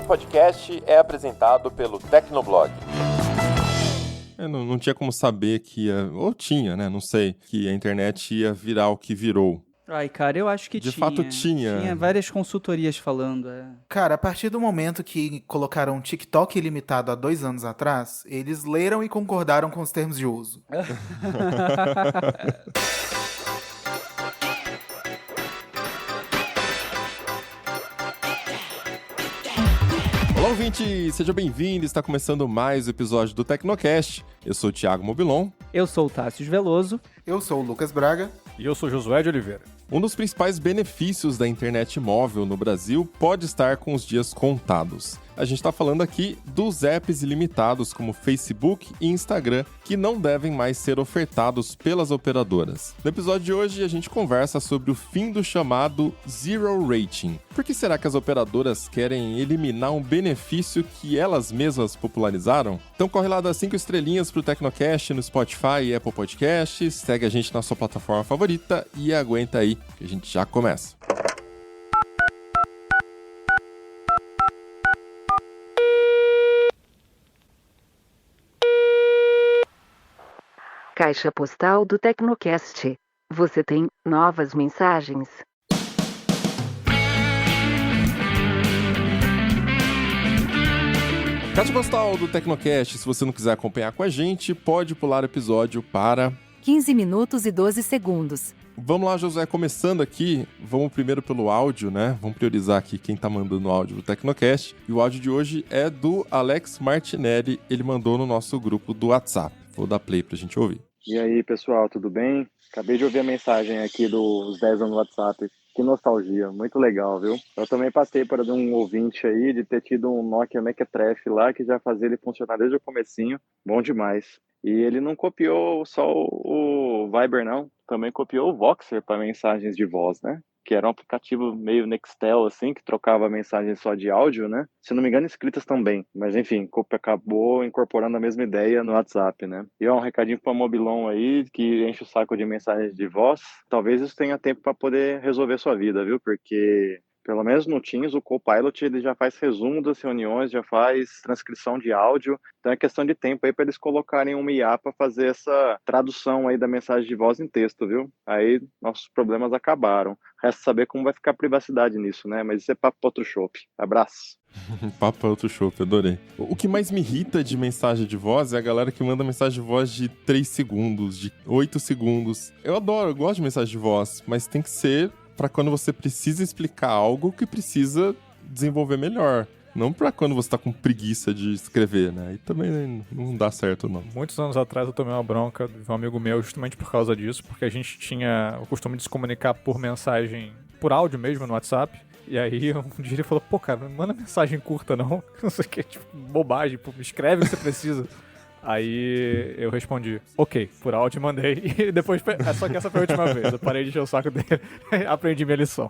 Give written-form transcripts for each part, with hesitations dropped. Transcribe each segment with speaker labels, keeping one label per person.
Speaker 1: podcast é apresentado pelo Tecnoblog.
Speaker 2: Não tinha como saber que ia... Ou tinha, né? Não sei. Que a internet ia virar o que virou.
Speaker 3: Ai, cara, eu acho que
Speaker 2: De fato tinha.
Speaker 3: Tinha várias consultorias falando.
Speaker 4: Cara, a partir do momento que colocaram TikTok ilimitado há 2 anos atrás, eles leram e concordaram com os termos de uso.
Speaker 2: Olá, ouvinte! Seja bem-vindo! Está começando mais um episódio do Tecnocast. Eu sou o Thiago Mobilon.
Speaker 3: Eu sou o Tássio Veloso.
Speaker 4: Eu sou o Lucas Braga.
Speaker 5: E eu sou Josué de Oliveira.
Speaker 2: Um dos principais benefícios da internet móvel no Brasil pode estar com os dias contados. A gente está falando aqui dos apps ilimitados como Facebook e Instagram, que não devem mais ser ofertados pelas operadoras. No episódio de hoje, a gente conversa sobre o fim do chamado Zero Rating. Por que será que as operadoras querem eliminar um benefício que elas mesmas popularizaram? Então corre lá das 5 estrelinhas pro Tecnocast no Spotify e Apple Podcasts, segue a gente na sua plataforma favorita e aguenta aí, que a gente já começa.
Speaker 6: Caixa postal do Tecnocast. Você tem novas mensagens?
Speaker 2: Caixa postal do Tecnocast, se você não quiser acompanhar com a gente, pode pular o episódio para
Speaker 7: 15 minutos e 12 segundos.
Speaker 2: Vamos lá, Josué, começando aqui, vamos primeiro pelo áudio, né? Vamos priorizar aqui quem tá mandando o áudio do Tecnocast. E o áudio de hoje é do Alex Martinelli, ele mandou no nosso grupo do WhatsApp. Vou dar play pra gente ouvir.
Speaker 8: E aí, pessoal, tudo bem? Acabei de ouvir a mensagem aqui dos 10 anos no WhatsApp. Que nostalgia, muito legal, viu? Eu também passei por um ouvinte aí de ter tido um Nokia Mequetrefe lá que já fazia ele funcionar desde o comecinho. Bom demais. E ele não copiou só o Viber, não. Também copiou o Voxer para mensagens de voz, né? Que era um aplicativo meio Nextel, assim, que trocava mensagens só de áudio, né? Se não me engano, escritas também. Mas, enfim, acabou incorporando a mesma ideia no WhatsApp, né? E um recadinho para o Mobilon aí, que enche o saco de mensagens de voz. Talvez isso tenha tempo para poder resolver sua vida, viu? Porque... pelo menos no Teams, o Copilot ele já faz resumo das reuniões, já faz transcrição de áudio. Então é questão de tempo aí para eles colocarem uma IA para fazer essa tradução aí da mensagem de voz em texto, viu? Aí nossos problemas acabaram. Resta saber como vai ficar a privacidade nisso, né? Mas isso é papo para outro chopp. Abraço.
Speaker 2: Papo para outro chopp, adorei. O que mais me irrita de mensagem de voz é a galera que manda mensagem de voz de 3 segundos, de 8 segundos. Eu gosto de mensagem de voz, mas tem que ser para quando você precisa explicar algo que precisa desenvolver melhor. Não para quando você tá com preguiça de escrever, né? Aí também não dá certo, não.
Speaker 5: Muitos anos atrás eu tomei uma bronca de um amigo meu justamente por causa disso, porque a gente tinha o costume de se comunicar por mensagem, por áudio mesmo no WhatsApp. E aí um dia ele falou, pô, cara, não manda mensagem curta não. Não sei o que, tipo, bobagem, pô, escreve o que você precisa. Aí eu respondi, ok, por áudio mandei, e depois, só que essa foi a última vez, eu parei de encher o saco dele, aprendi minha lição.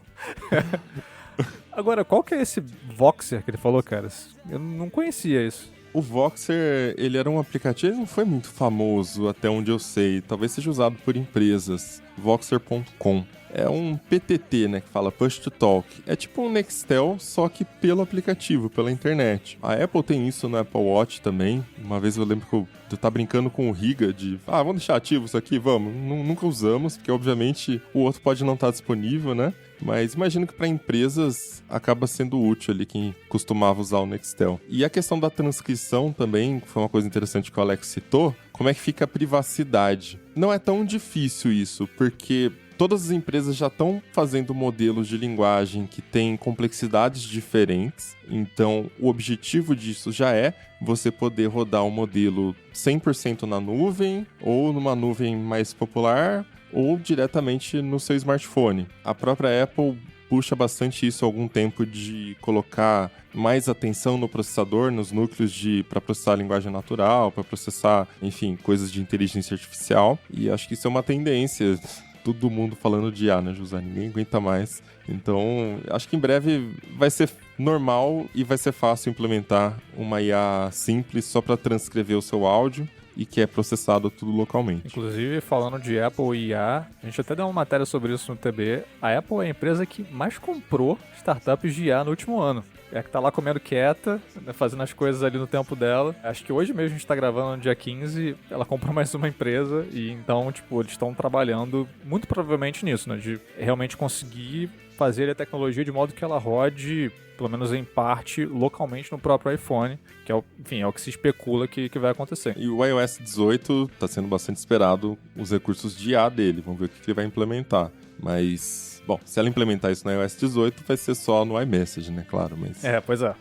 Speaker 5: Agora, qual que é esse Voxer que ele falou, cara? Eu não conhecia isso.
Speaker 2: O Voxer, ele era um aplicativo, ele não foi muito famoso até onde eu sei, talvez seja usado por empresas, Voxer.com. É um PTT, né, que fala Push to Talk. É tipo um Nextel, só que pelo aplicativo, pela internet. A Apple tem isso no Apple Watch também. Uma vez eu lembro que eu tava brincando com o Riga de... vamos deixar ativo isso aqui? Vamos. Nunca usamos, porque obviamente o outro pode não estar disponível, né? Mas imagino que para empresas acaba sendo útil ali quem costumava usar o Nextel. E a questão da transcrição também, foi uma coisa interessante que o Alex citou. Como é que fica a privacidade? Não é tão difícil isso, porque todas as empresas já estão fazendo modelos de linguagem que têm complexidades diferentes. Então, o objetivo disso já é você poder rodar um modelo 100% na nuvem, ou numa nuvem mais popular, ou diretamente no seu smartphone. A própria Apple puxa bastante isso há algum tempo de colocar mais atenção no processador, nos núcleos para processar a linguagem natural, para processar, enfim, coisas de inteligência artificial. E acho que isso é uma tendência. Todo mundo falando de IA, né, José? Ninguém aguenta mais. Então, acho que em breve vai ser normal e vai ser fácil implementar uma IA simples só para transcrever o seu áudio e que é processado tudo localmente.
Speaker 5: Inclusive, falando de Apple e IA, a gente até deu uma matéria sobre isso no TB. A Apple é a empresa que mais comprou startups de IA no último ano. É que tá lá comendo quieta, né, fazendo as coisas ali no tempo dela. Acho que hoje mesmo a gente tá gravando no dia 15, ela comprou mais uma empresa e então, tipo, eles estão trabalhando muito provavelmente nisso, né? De realmente conseguir fazer a tecnologia de modo que ela rode, pelo menos em parte, localmente no próprio iPhone, que é o, enfim, é o que se especula que vai acontecer.
Speaker 2: E o iOS 18 tá sendo bastante esperado os recursos de IA dele. Vamos ver o que ele vai implementar. Mas, bom, se ela implementar isso no iOS 18, vai ser só no iMessage, né? Claro, mas...
Speaker 5: Pois é.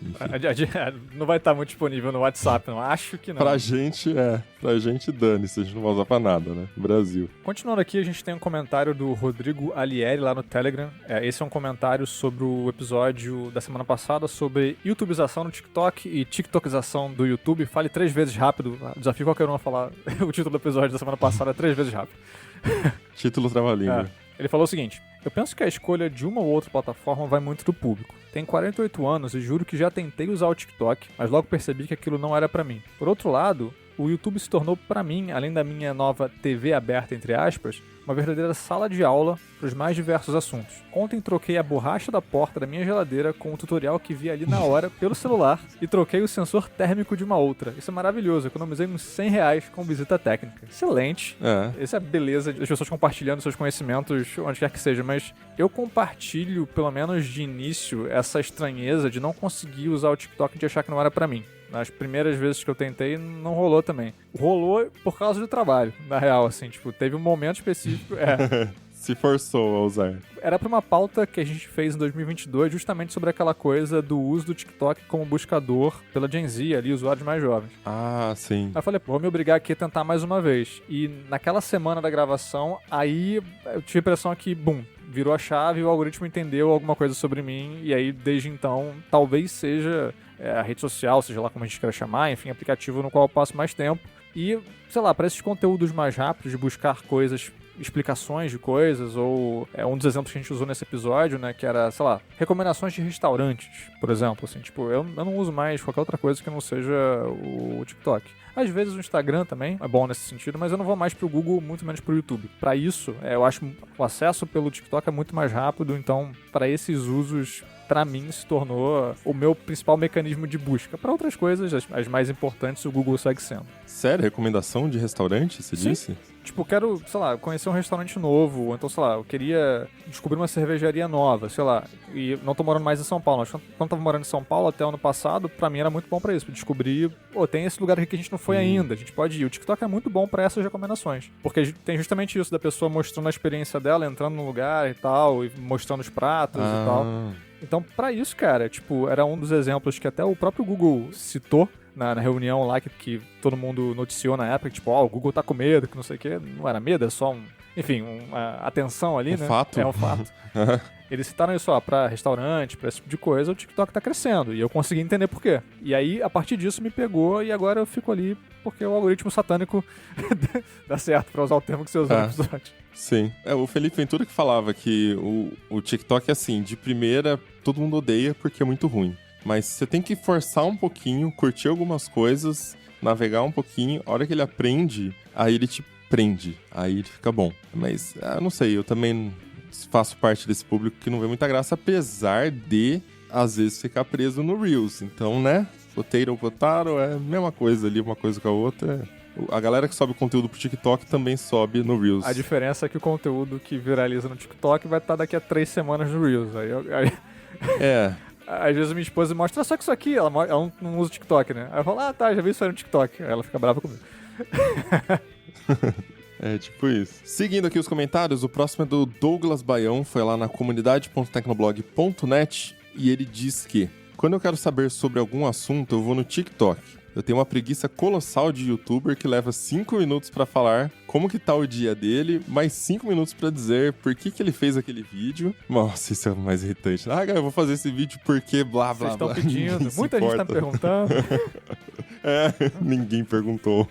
Speaker 5: Não vai estar muito disponível no WhatsApp, não. Acho que não.
Speaker 2: Pra gente dane-se, a gente não vai usar pra nada, né? No Brasil.
Speaker 5: Continuando aqui, a gente tem um comentário do Rodrigo Alieri lá no Telegram. Esse é um comentário sobre o episódio da semana passada sobre YouTubeização no TikTok e TikTokização do YouTube. Fale 3 vezes rápido. Desafio qualquer um a falar o título do episódio da semana passada 3 vezes rápido.
Speaker 2: Título trava-língua.
Speaker 5: Ele falou o seguinte: eu penso que a escolha de uma ou outra plataforma vai muito do público. Tenho 48 anos e juro que já tentei usar o TikTok, mas logo percebi que aquilo não era pra mim. Por outro lado, o YouTube se tornou pra mim, além da minha nova TV aberta entre aspas, uma verdadeira sala de aula para os mais diversos assuntos. Ontem troquei a borracha da porta da minha geladeira com um tutorial que vi ali na hora pelo celular e troquei o sensor térmico de uma outra. Isso é maravilhoso, economizei uns R$100 com visita técnica. Excelente. Essa é a beleza das pessoas compartilhando seus conhecimentos onde quer que seja, mas eu compartilho, pelo menos de início, essa estranheza de não conseguir usar o TikTok e de achar que não era pra mim. Nas primeiras vezes que eu tentei, não rolou também. Rolou por causa do trabalho, na real, assim, tipo, teve um momento específico...
Speaker 2: Se forçou a usar.
Speaker 5: Era pra uma pauta que a gente fez em 2022, justamente sobre aquela coisa do uso do TikTok como buscador pela Gen Z, ali, usuários mais jovens.
Speaker 2: Ah, sim.
Speaker 5: Aí eu falei, vou me obrigar aqui a tentar mais uma vez. E naquela semana da gravação, aí eu tive a impressão que, bum, virou a chave e o algoritmo entendeu alguma coisa sobre mim, e aí, desde então, talvez seja a rede social, seja lá como a gente quer chamar, enfim, aplicativo no qual eu passo mais tempo. E, sei lá, para esses conteúdos mais rápidos, de buscar coisas, explicações de coisas, ou um dos exemplos que a gente usou nesse episódio, né, que era, sei lá, recomendações de restaurantes, por exemplo, assim, tipo, eu não uso mais qualquer outra coisa que não seja o TikTok. Às vezes o Instagram também é bom nesse sentido, mas eu não vou mais pro Google, muito menos pro YouTube. Para isso, eu acho que o acesso pelo TikTok é muito mais rápido, então, para esses usos, para mim, se tornou o meu principal mecanismo de busca. Para outras coisas, as mais importantes, o Google segue sendo.
Speaker 2: Sério? Recomendação de restaurante, você disse?
Speaker 5: Tipo, quero, sei lá, conhecer um restaurante novo, ou então, sei lá, eu queria descobrir uma cervejaria nova, sei lá, e não tô morando mais em São Paulo, mas quando tava morando em São Paulo até o ano passado, pra mim era muito bom pra isso, pra descobrir, tem esse lugar aqui que a gente não foi ainda, a gente pode ir. O TikTok é muito bom pra essas recomendações, porque tem justamente isso da pessoa mostrando a experiência dela, entrando no lugar e tal, e mostrando os pratos e tal. Então, pra isso, cara, tipo, era um dos exemplos que até o próprio Google citou na reunião lá que todo mundo noticiou na época, tipo, o Google tá com medo, que não sei o quê. Não era medo, é só uma atenção ali, né?
Speaker 2: Fato.
Speaker 5: É um fato. Eles citaram isso, pra restaurante, pra esse tipo de coisa, o TikTok tá crescendo. E eu consegui entender por quê. E aí, a partir disso, me pegou e agora eu fico ali porque o algoritmo satânico dá certo, pra usar o termo que você usou no episódio.
Speaker 2: Sim. O Felipe Ventura que falava que o TikTok, assim, de primeira, todo mundo odeia porque é muito ruim. Mas você tem que forçar um pouquinho, curtir algumas coisas, navegar um pouquinho. A hora que ele aprende, aí ele te prende. Aí ele fica bom. Mas, eu não sei, eu também faço parte desse público que não vê muita graça, apesar de, às vezes, ficar preso no Reels. Então, né? Potato, é a mesma coisa ali, uma coisa com a outra. A galera que sobe conteúdo pro TikTok também sobe no Reels.
Speaker 5: A diferença é que o conteúdo que viraliza no TikTok vai estar daqui a 3 semanas no Reels. Aí... Às vezes minha esposa mostra só que isso aqui, ela não usa o TikTok, né? Aí eu falo, já vi isso aí no TikTok. Aí ela fica brava comigo.
Speaker 2: É tipo isso. Seguindo aqui os comentários, o próximo é do Douglas Baião, foi lá na comunidade.tecnoblog.net e ele diz que quando eu quero saber sobre algum assunto, eu vou no TikTok. Eu tenho uma preguiça colossal de youtuber que leva 5 minutos pra falar como que tá o dia dele, mais 5 minutos pra dizer por que ele fez aquele vídeo. Nossa, isso é o mais irritante. Cara, eu vou fazer esse vídeo porque blá, blá, blá.
Speaker 5: Vocês estão pedindo, muita gente tá me perguntando.
Speaker 2: Ninguém perguntou.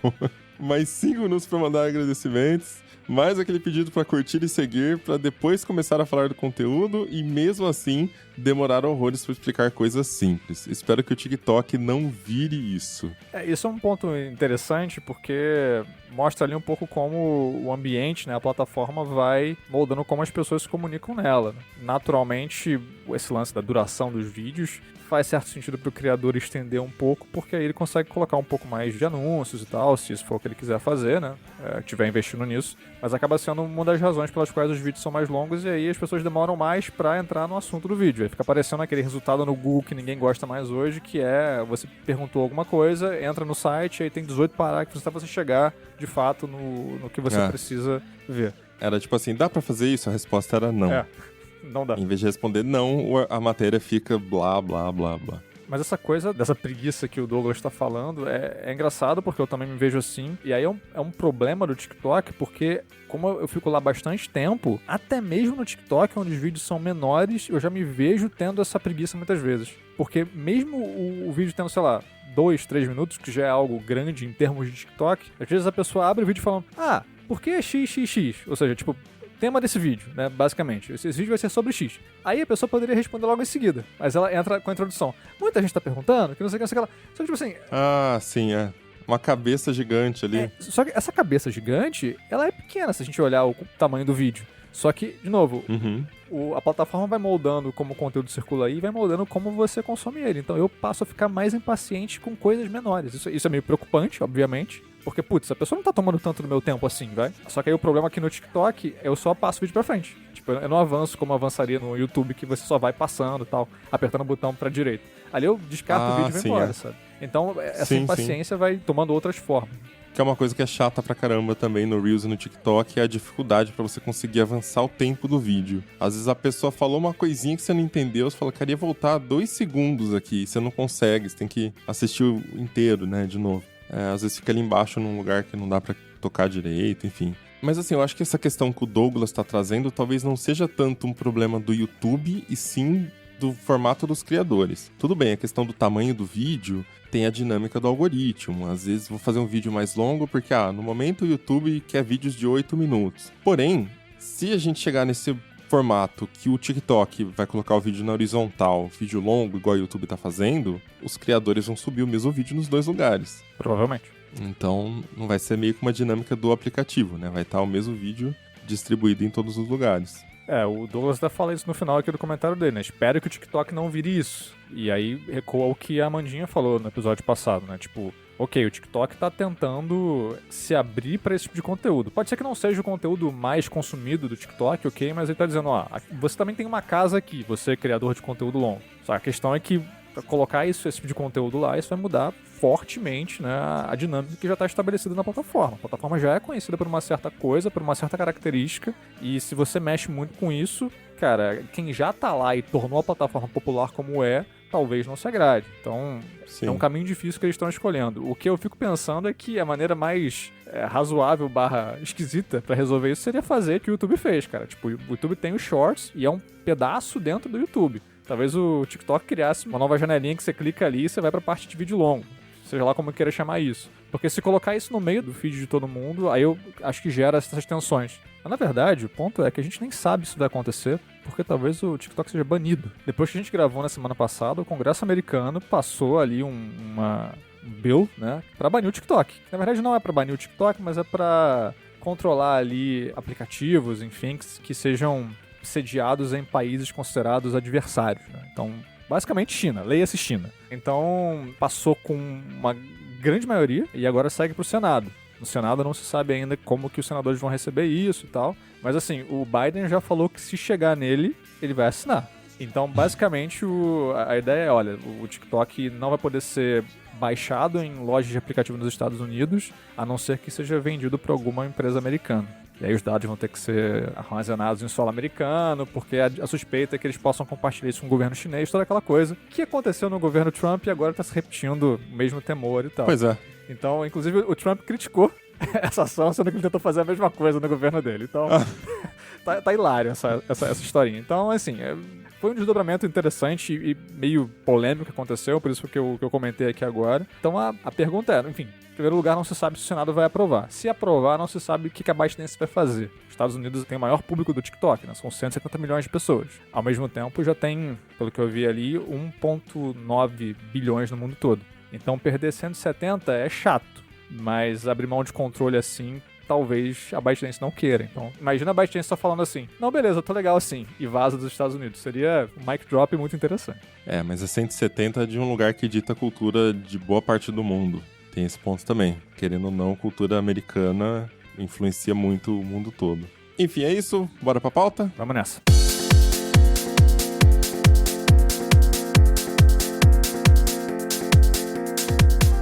Speaker 2: Mais 5 minutos pra mandar agradecimentos, mais aquele pedido pra curtir e seguir, pra depois começar a falar do conteúdo, e mesmo assim demoraram horrores pra explicar coisas simples. Espero que o TikTok não vire isso.
Speaker 5: Isso é um ponto interessante porque mostra ali um pouco como o ambiente, né, a plataforma vai moldando como as pessoas se comunicam nela. Naturalmente, esse lance da duração dos vídeos faz certo sentido para o criador estender um pouco, porque aí ele consegue colocar um pouco mais de anúncios e tal, se isso for o que ele quiser fazer, né, estiver investindo nisso. Mas acaba sendo uma das razões pelas quais os vídeos são mais longos e aí as pessoas demoram mais para entrar no assunto do vídeo. Aí fica aparecendo aquele resultado no Google que ninguém gosta mais hoje, que é você perguntou alguma coisa, entra no site, aí tem 18 parágrafos até você chegar de fato no que você precisa ver.
Speaker 2: Era tipo assim, dá pra fazer isso? A resposta era não.
Speaker 5: Não dá.
Speaker 2: Em vez de responder não, a matéria fica blá, blá, blá, blá.
Speaker 5: Mas essa coisa, dessa preguiça que o Douglas tá falando, é engraçado porque eu também me vejo assim. E aí é um problema do TikTok, porque como eu fico lá bastante tempo, até mesmo no TikTok, onde os vídeos são menores, eu já me vejo tendo essa preguiça muitas vezes. Porque mesmo o vídeo tendo, sei lá, 2, 3 minutos, que já é algo grande em termos de TikTok, às vezes a pessoa abre o vídeo falando, por que XXX? Ou seja, tipo, tema desse vídeo, né, basicamente. Esse vídeo vai ser sobre X. Aí a pessoa poderia responder logo em seguida, mas ela entra com a introdução. Muita gente tá perguntando, que não sei o que, não sei o que lá. Só que, tipo assim...
Speaker 2: Sim, uma cabeça gigante ali.
Speaker 5: Só que essa cabeça gigante, ela é pequena se a gente olhar o tamanho do vídeo. Só que, de novo, a plataforma vai moldando como o conteúdo circula aí e vai moldando como você consome ele. Então eu passo a ficar mais impaciente com coisas menores. Isso é meio preocupante, obviamente. Porque, putz, a pessoa não tá tomando tanto do meu tempo assim, vai? Só que aí o problema aqui no TikTok, eu só passo o vídeo pra frente. Tipo, eu não avanço como avançaria no YouTube, que você só vai passando e tal, apertando o botão pra direita. Ali eu descarto o vídeo e vou embora, sabe? Então, essa impaciência vai tomando outras formas.
Speaker 2: Que é uma coisa que é chata pra caramba também no Reels e no TikTok, é a dificuldade pra você conseguir avançar o tempo do vídeo. Às vezes a pessoa falou uma coisinha que você não entendeu, você fala, queria voltar 2 segundos aqui, você não consegue, você tem que assistir o inteiro, né, de novo. Às vezes fica ali embaixo num lugar que não dá pra tocar direito, enfim. Mas assim, eu acho que essa questão que o Douglas tá trazendo talvez não seja tanto um problema do YouTube, e sim do formato dos criadores. Tudo bem, a questão do tamanho do vídeo tem a dinâmica do algoritmo. Às vezes vou fazer um vídeo mais longo porque, no momento o YouTube quer vídeos de 8 minutos. Porém, se a gente chegar nesse formato que o TikTok vai colocar o vídeo na horizontal, vídeo longo, igual o YouTube tá fazendo, os criadores vão subir o mesmo vídeo nos 2 lugares.
Speaker 5: Provavelmente.
Speaker 2: Então, não vai ser meio que uma dinâmica do aplicativo, né? Vai estar o mesmo vídeo distribuído em todos os lugares.
Speaker 5: O Douglas até fala isso no final aqui do comentário dele, né? Espero que o TikTok não vire isso. E aí ecoa o que a Amandinha falou no episódio passado, né? Tipo, ok, o TikTok tá tentando se abrir pra esse tipo de conteúdo. Pode ser que não seja o conteúdo mais consumido do TikTok, ok? Mas ele tá dizendo, você também tem uma casa aqui, você é criador de conteúdo longo. Só que a questão é que pra colocar esse tipo de conteúdo lá, isso vai mudar fortemente, né, a dinâmica que já está estabelecida na plataforma. A plataforma já é conhecida por uma certa coisa, por uma certa característica, e se você mexe muito com isso, cara, quem já tá lá e tornou a plataforma popular como talvez não se agrade. Então, é um caminho difícil que eles estão escolhendo. O que eu fico pensando é que a maneira mais razoável / esquisita pra resolver isso seria fazer o que o YouTube fez, cara. Tipo, o YouTube tem os Shorts e é um pedaço dentro do YouTube. Talvez o TikTok criasse uma nova janelinha que você clica ali e você vai pra parte de vídeo longo. Seja lá como eu queira chamar isso. Porque se colocar isso no meio do feed de todo mundo, aí eu acho que gera essas tensões. Mas na verdade, o ponto é que a gente nem sabe se isso vai acontecer, porque talvez o TikTok seja banido. Depois que a gente gravou na semana passada, o Congresso americano passou ali uma bill, né, pra banir o TikTok. Na verdade não é pra banir o TikTok, mas é pra controlar ali aplicativos, enfim, que sejam sediados em países considerados adversários, né? Então, basicamente China, leia-se China. Então, passou com uma grande maioria e agora segue pro Senado. No Senado não se sabe ainda como que os senadores vão receber isso e tal, mas assim, o Biden já falou que se chegar nele, ele vai assinar. Então, basicamente, a ideia é, olha, o TikTok não vai poder ser baixado em lojas de aplicativo nos Estados Unidos, a não ser que seja vendido por alguma empresa americana. E aí os dados vão ter que ser armazenados em solo americano, porque a suspeita é que eles possam compartilhar isso com o governo chinês, toda aquela coisa que aconteceu no governo Trump e agora está se repetindo o mesmo temor e tal.
Speaker 2: Pois é.
Speaker 5: Então, inclusive, o Trump criticou essa ação, sendo que ele tentou fazer a mesma coisa no governo dele. Então, tá hilário essa historinha. Então, assim, Foi um desdobramento interessante e meio polêmico que aconteceu, por isso que eu comentei aqui agora. Então a pergunta era, enfim, em primeiro lugar, não se sabe se o Senado vai aprovar. Se aprovar, não se sabe o que a ByteDance vai fazer. Os Estados Unidos tem o maior público do TikTok, né? São 170 milhões de pessoas. Ao mesmo tempo, já tem, pelo que eu vi ali, 1,9 bilhões no mundo todo. Então, perder 170 é chato, mas abrir mão de controle assim, talvez a ByteDance não queira. Então, imagina a ByteDance só falando assim, não, beleza, tô legal assim, e vaza dos Estados Unidos. Seria um mic drop muito interessante.
Speaker 2: Mas é 170 de um lugar que dita a cultura de boa parte do mundo. Tem esse ponto também. Querendo ou não, a cultura americana influencia muito o mundo todo. Enfim, é isso. Bora pra pauta?
Speaker 5: Vamos nessa.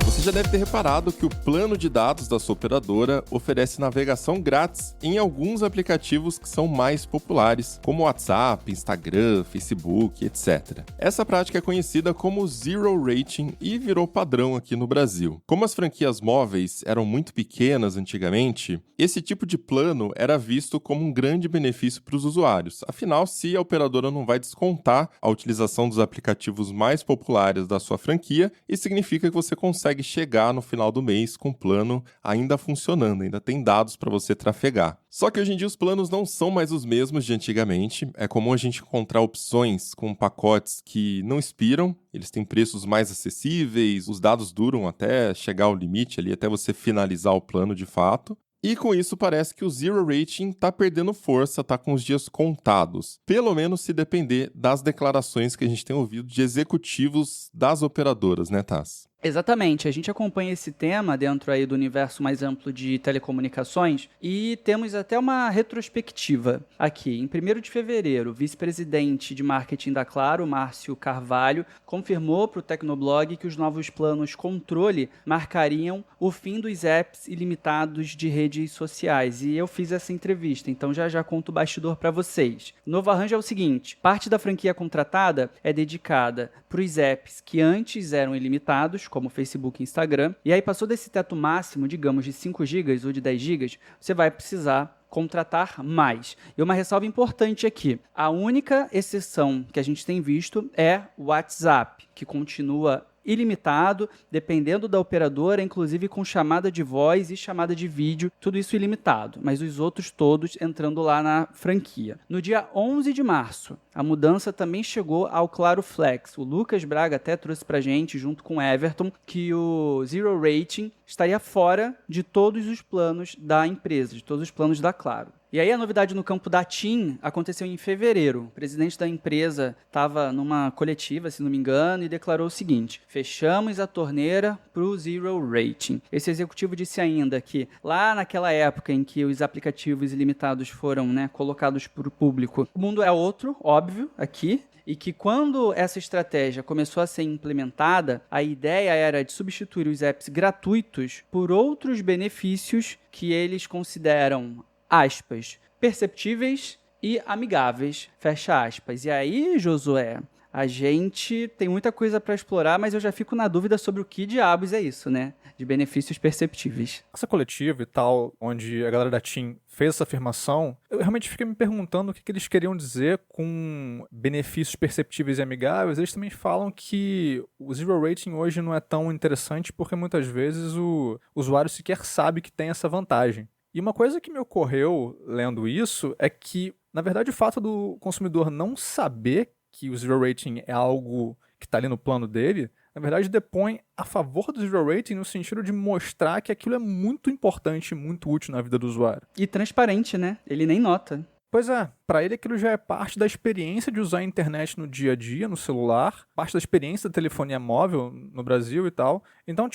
Speaker 2: Você já deve ter reparado que o plano de dados da sua operadora oferece navegação grátis em alguns aplicativos que são mais populares, como WhatsApp, Instagram, Facebook, etc. Essa prática é conhecida como Zero Rating e virou padrão aqui no Brasil. Como as franquias móveis eram muito pequenas antigamente, esse tipo de plano era visto como um grande benefício para os usuários. Afinal, se a operadora não vai descontar a utilização dos aplicativos mais populares da sua franquia, isso significa que você consegue chegar no final do mês com o plano ainda funcionando, ainda tem dados para você trafegar. Só que hoje em dia os planos não são mais os mesmos de antigamente. É comum a gente encontrar opções com pacotes que não expiram, eles têm preços mais acessíveis, os dados duram até chegar ao limite ali, até você finalizar o plano de fato. E com isso parece que o Zero Rating está perdendo força, está com os dias contados. Pelo menos se depender das declarações que a gente tem ouvido de executivos das operadoras, né, Tass?
Speaker 3: Exatamente, a gente acompanha esse tema dentro aí do universo mais amplo de telecomunicações e temos até uma retrospectiva aqui. Em 1º de fevereiro, o vice-presidente de marketing da Claro, Márcio Carvalho, confirmou para o Tecnoblog que os novos planos controle marcariam o fim dos apps ilimitados de redes sociais. E eu fiz essa entrevista, então já conto o bastidor para vocês. O novo arranjo é o seguinte, parte da franquia contratada é dedicada para os apps que antes eram ilimitados, como Facebook e Instagram, e aí passou desse teto máximo, digamos, de 5 GB ou de 10 GB, você vai precisar contratar mais. E uma ressalva importante aqui, a única exceção que a gente tem visto é o WhatsApp, que continua ilimitado, dependendo da operadora, inclusive com chamada de voz e chamada de vídeo, tudo isso ilimitado, mas os outros todos entrando lá na franquia. No dia 11 de março, a mudança também chegou ao Claro Flex. O Lucas Braga até trouxe pra gente, junto com o Everton, que o Zero Rating estaria fora de todos os planos da empresa, de todos os planos da Claro. E aí a novidade no campo da TIM aconteceu em fevereiro. O presidente da empresa estava numa coletiva, se não me engano, e declarou o seguinte: fechamos a torneira para o Zero Rating. Esse executivo disse ainda que lá naquela época em que os aplicativos ilimitados foram, colocados para o público, o mundo é outro, óbvio, aqui. E que quando essa estratégia começou a ser implementada, a ideia era de substituir os apps gratuitos por outros benefícios que eles consideram, aspas, perceptíveis e amigáveis, fecha aspas. E aí, Josué, a gente tem muita coisa para explorar, mas eu já fico na dúvida sobre o que diabos é isso, de benefícios perceptíveis.
Speaker 5: Essa coletiva e tal, onde a galera da TIM fez essa afirmação, eu realmente fiquei me perguntando o que eles queriam dizer com benefícios perceptíveis e amigáveis. Eles também falam que o Zero Rating hoje não é tão interessante porque muitas vezes o usuário sequer sabe que tem essa vantagem. E uma coisa que me ocorreu lendo isso é que, na verdade, o fato do consumidor não saber que o Zero Rating é algo que está ali no plano dele, na verdade, depõe a favor do Zero Rating no sentido de mostrar que aquilo é muito importante e muito útil na vida do usuário.
Speaker 3: E transparente, Ele nem nota.
Speaker 5: Pois é, para ele aquilo já é parte da experiência de usar a internet no dia a dia, no celular, parte da experiência da telefonia móvel no Brasil e tal. Então,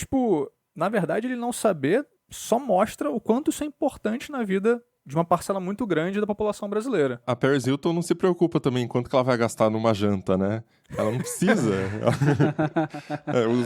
Speaker 5: na verdade, ele não saber só mostra o quanto isso é importante na vida de uma parcela muito grande da população brasileira.
Speaker 2: A Paris Hilton não se preocupa também em quanto que ela vai gastar numa janta, né? Ela não precisa.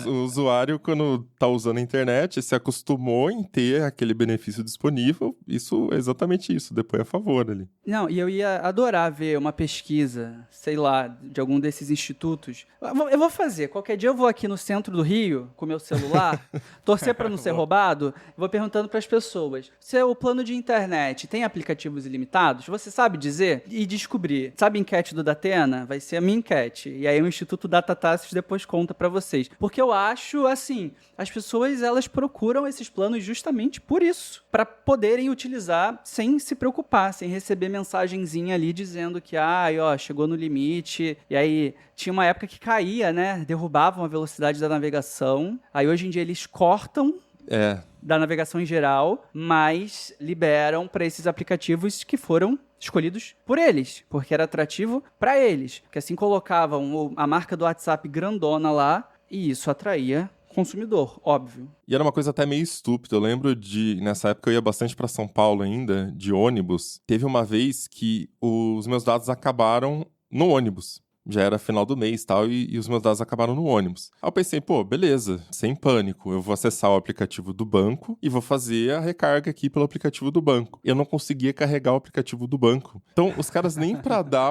Speaker 2: O usuário, quando tá usando a internet, se acostumou em ter aquele benefício disponível. Isso é exatamente isso. Depois é a favor ali.
Speaker 3: Não, e eu ia adorar ver uma pesquisa, sei lá, de algum desses institutos. Eu vou fazer. Qualquer dia eu vou aqui no centro do Rio com meu celular, torcer para não ser roubado, vou perguntando para as pessoas: seu plano de internet tem aplicativos ilimitados? Você sabe dizer? E descobrir. Sabe a enquete do Datena? Vai ser a minha enquete. E aí o Instituto Datatassos depois conta para vocês. Porque eu acho, assim, as pessoas elas procuram esses planos justamente por isso, para poderem utilizar sem se preocupar, sem receber mensagenzinha ali dizendo que, chegou no limite. E aí tinha uma época que caía, né? Derrubavam a velocidade da navegação. Aí hoje em dia eles cortam da navegação em geral, mas liberam para esses aplicativos que foram escolhidos por eles, porque era atrativo para eles. Que assim colocavam a marca do WhatsApp grandona lá e isso atraía consumidor, óbvio.
Speaker 2: E era uma coisa até meio estúpida. Eu lembro nessa época eu ia bastante para São Paulo ainda, de ônibus. Teve uma vez que os meus dados acabaram no ônibus. Já era final do mês e os meus dados acabaram no ônibus. Aí eu pensei, beleza, sem pânico. Eu vou acessar o aplicativo do banco e vou fazer a recarga aqui pelo aplicativo do banco. Eu não conseguia carregar o aplicativo do banco. Então, os caras nem pra dar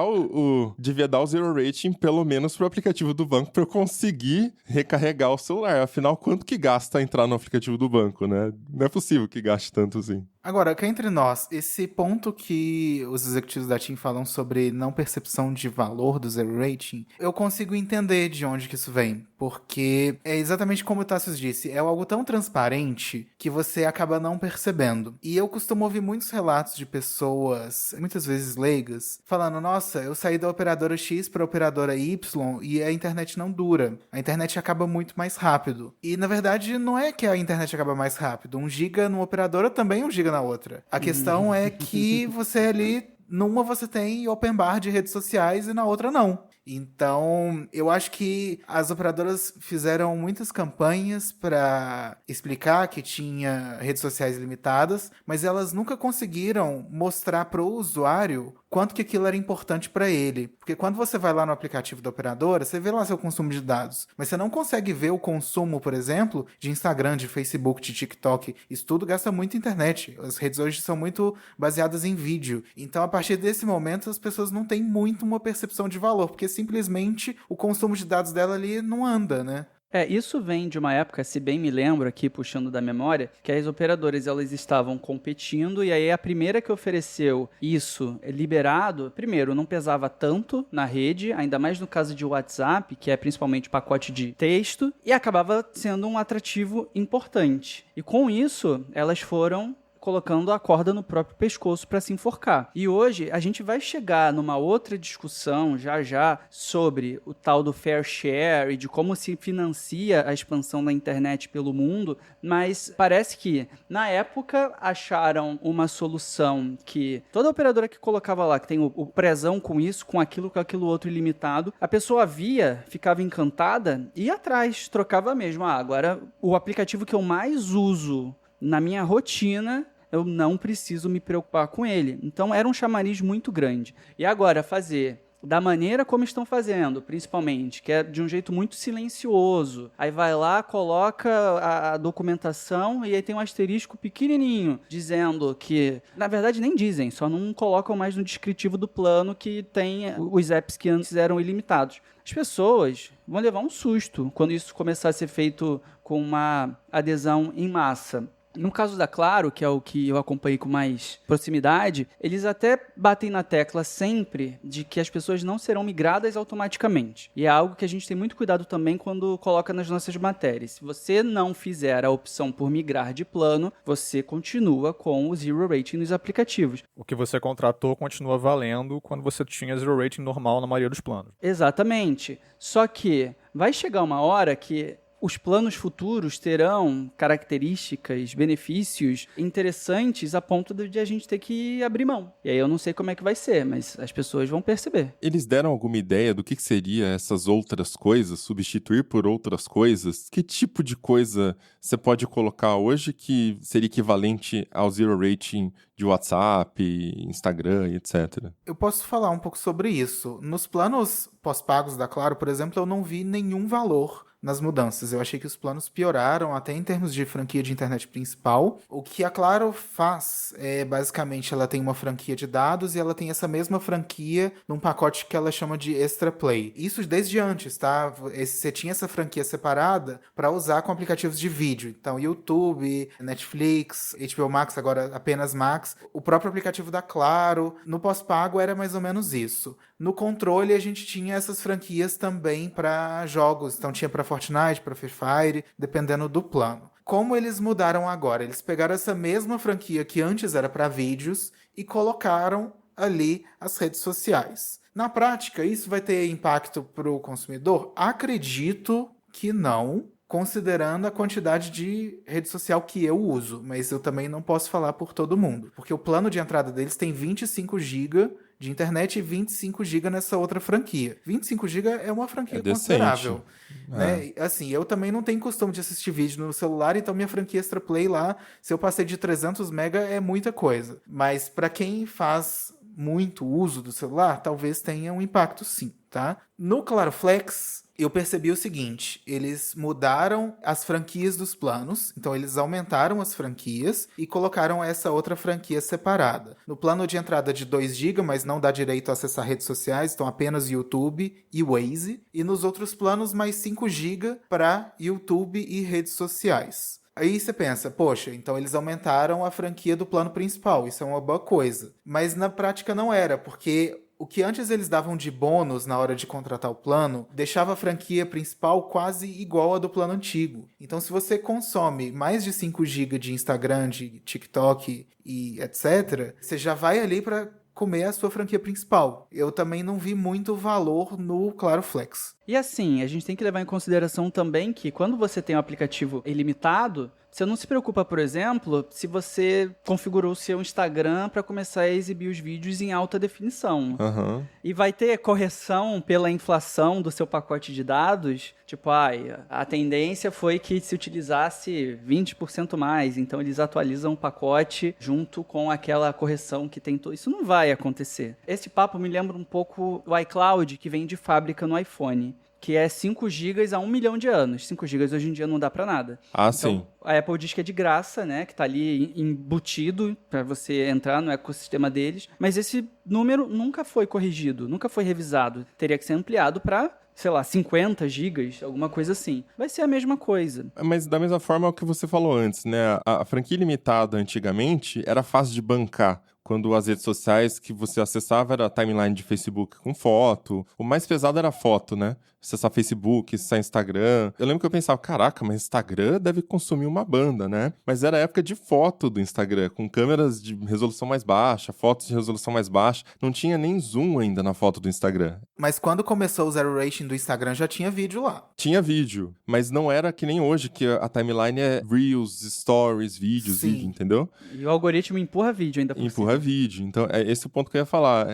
Speaker 2: devia dar o zero rating, pelo menos pro aplicativo do banco, pra eu conseguir recarregar o celular. Afinal, quanto que gasta entrar no aplicativo do banco, né? Não é possível que gaste tanto assim.
Speaker 4: Agora, cá entre nós, esse ponto que os executivos da TIM falam sobre não percepção de valor do zero rating, eu consigo entender de onde que isso vem, porque é exatamente como o Tassius disse, é algo tão transparente que você acaba não percebendo. E eu costumo ouvir muitos relatos de pessoas, muitas vezes leigas, falando, nossa, eu saí da operadora X para a operadora Y e a internet não dura. A internet acaba muito mais rápido. E, na verdade, não é que a internet acaba mais rápido. 1 giga numa operadora também é 1 giga na outra. A questão é que você ali, numa você tem open bar de redes sociais e na outra não. Então, eu acho que as operadoras fizeram muitas campanhas para explicar que tinha redes sociais limitadas, mas elas nunca conseguiram mostrar para o usuário quanto que aquilo era importante para ele. Porque quando você vai lá no aplicativo da operadora, você vê lá seu consumo de dados, mas você não consegue ver o consumo, por exemplo, de Instagram, de Facebook, de TikTok. Isso tudo gasta muito internet. As redes hoje são muito baseadas em vídeo. Então, a partir desse momento, as pessoas não têm muito uma percepção de valor, porque simplesmente o consumo de dados dela ali não anda, né?
Speaker 3: Isso vem de uma época, se bem me lembro aqui, puxando da memória, que as operadoras elas estavam competindo e aí a primeira que ofereceu isso liberado, primeiro, não pesava tanto na rede, ainda mais no caso de WhatsApp, que é principalmente pacote de texto, e acabava sendo um atrativo importante. E com isso, elas foram colocando a corda no próprio pescoço para se enforcar. E hoje a gente vai chegar numa outra discussão já sobre o tal do fair share e de como se financia a expansão da internet pelo mundo, mas parece que na época acharam uma solução que toda operadora que colocava lá, que tem o prezão com isso, com aquilo outro ilimitado, a pessoa via, ficava encantada e ia atrás, trocava mesmo. Agora o aplicativo que eu mais uso na minha rotina, eu não preciso me preocupar com ele. Então, era um chamariz muito grande. E agora, fazer da maneira como estão fazendo, principalmente, que é de um jeito muito silencioso. Aí vai lá, coloca a documentação e aí tem um asterisco pequenininho, dizendo que, na verdade, nem dizem, só não colocam mais no descritivo do plano que tem os apps que antes eram ilimitados. As pessoas vão levar um susto quando isso começar a ser feito com uma adesão em massa. No caso da Claro, que é o que eu acompanhei com mais proximidade, eles até batem na tecla sempre de que as pessoas não serão migradas automaticamente. E é algo que a gente tem muito cuidado também quando coloca nas nossas matérias. Se você não fizer a opção por migrar de plano, você continua com o zero rating nos aplicativos.
Speaker 5: O que você contratou continua valendo quando você tinha zero rating normal na maioria dos planos.
Speaker 3: Exatamente. Só que vai chegar uma hora que os planos futuros terão características, benefícios interessantes a ponto de a gente ter que abrir mão. E aí eu não sei como é que vai ser, mas as pessoas vão perceber.
Speaker 2: Eles deram alguma ideia do que seria essas outras coisas, substituir por outras coisas? Que tipo de coisa você pode colocar hoje que seria equivalente ao zero rating de WhatsApp, Instagram e etc?
Speaker 4: Eu posso falar um pouco sobre isso. Nos planos pós-pagos da Claro, por exemplo, eu não vi nenhum valor nas mudanças. Eu achei que os planos pioraram até em termos de franquia de internet principal. O que a Claro faz é, basicamente, ela tem uma franquia de dados e ela tem essa mesma franquia num pacote que ela chama de Extra Play. Isso desde antes, tá? Você tinha essa franquia separada para usar com aplicativos de vídeo. Então, YouTube, Netflix, HBO Max, agora apenas Max. O próprio aplicativo da Claro. No pós-pago era mais ou menos isso. No controle, a gente tinha essas franquias também para jogos. Então, tinha para Fortnite, para Free Fire, dependendo do plano. Como eles mudaram agora? Eles pegaram essa mesma franquia que antes era para vídeos e colocaram ali as redes sociais. Na prática, isso vai ter impacto para o consumidor? Acredito que não, considerando a quantidade de rede social que eu uso. Mas eu também não posso falar por todo mundo. Porque o plano de entrada deles tem 25 GB de internet e 25 GB nessa outra franquia. 25 GB é uma franquia considerável. Né? Assim, eu também não tenho costume de assistir vídeo no celular, então minha franquia Extra Play lá, se eu passei de 300 MB, é muita coisa. Mas para quem faz muito uso do celular, talvez tenha um impacto sim, tá? No Claro Flex, eu percebi o seguinte, eles mudaram as franquias dos planos, então eles aumentaram as franquias e colocaram essa outra franquia separada. No plano de entrada de 2 GB, mas não dá direito a acessar redes sociais, então apenas YouTube e Waze, e nos outros planos mais 5 GB para YouTube e redes sociais. Aí você pensa, poxa, então eles aumentaram a franquia do plano principal, isso é uma boa coisa. Mas na prática não era, porque o que antes eles davam de bônus na hora de contratar o plano, deixava a franquia principal quase igual à do plano antigo. Então se você consome mais de 5 GB de Instagram, de TikTok e etc., você já vai ali para comer a sua franquia principal. Eu também não vi muito valor no Claro Flex.
Speaker 3: E assim, a gente tem que levar em consideração também que quando você tem um aplicativo ilimitado, você não se preocupa, por exemplo, se você configurou o seu Instagram para começar a exibir os vídeos em alta definição.
Speaker 2: Aham.
Speaker 3: E vai ter correção pela inflação do seu pacote de dados. Tipo, a tendência foi que se utilizasse 20% mais, então eles atualizam o pacote junto com aquela correção que tentou. Isso não vai acontecer. Esse papo me lembra um pouco o iCloud, que vem de fábrica no iPhone, que é 5 GB há 1 milhão de anos. 5 GB hoje em dia não dá pra nada.
Speaker 2: Ah,
Speaker 3: então,
Speaker 2: sim.
Speaker 3: A Apple diz que é de graça, né? Que tá ali embutido para você entrar no ecossistema deles. Mas esse número nunca foi corrigido, nunca foi revisado. Teria que ser ampliado para, sei lá, 50 gigas, alguma coisa assim. Vai ser a mesma coisa.
Speaker 2: Mas da mesma forma é o que você falou antes, né? A franquia ilimitada antigamente era fácil de bancar. Quando as redes sociais que você acessava era a timeline de Facebook com foto. O mais pesado era a foto, né? Acessar Facebook, acessar Instagram. Eu lembro que eu pensava, caraca, mas Instagram deve consumir uma banda, né? Mas era a época de foto do Instagram, com câmeras de resolução mais baixa, fotos de resolução mais baixa. Não tinha nem zoom ainda na foto do Instagram.
Speaker 4: Mas quando começou o Zero Rating do Instagram, já tinha vídeo lá.
Speaker 2: Tinha vídeo, mas não era que nem hoje, que a timeline é Reels, Stories, vídeos,
Speaker 4: Sim.
Speaker 2: vídeo, entendeu?
Speaker 3: E o algoritmo empurra vídeo ainda por cima.
Speaker 2: Empurra vídeo. Então, esse é o ponto que eu ia falar.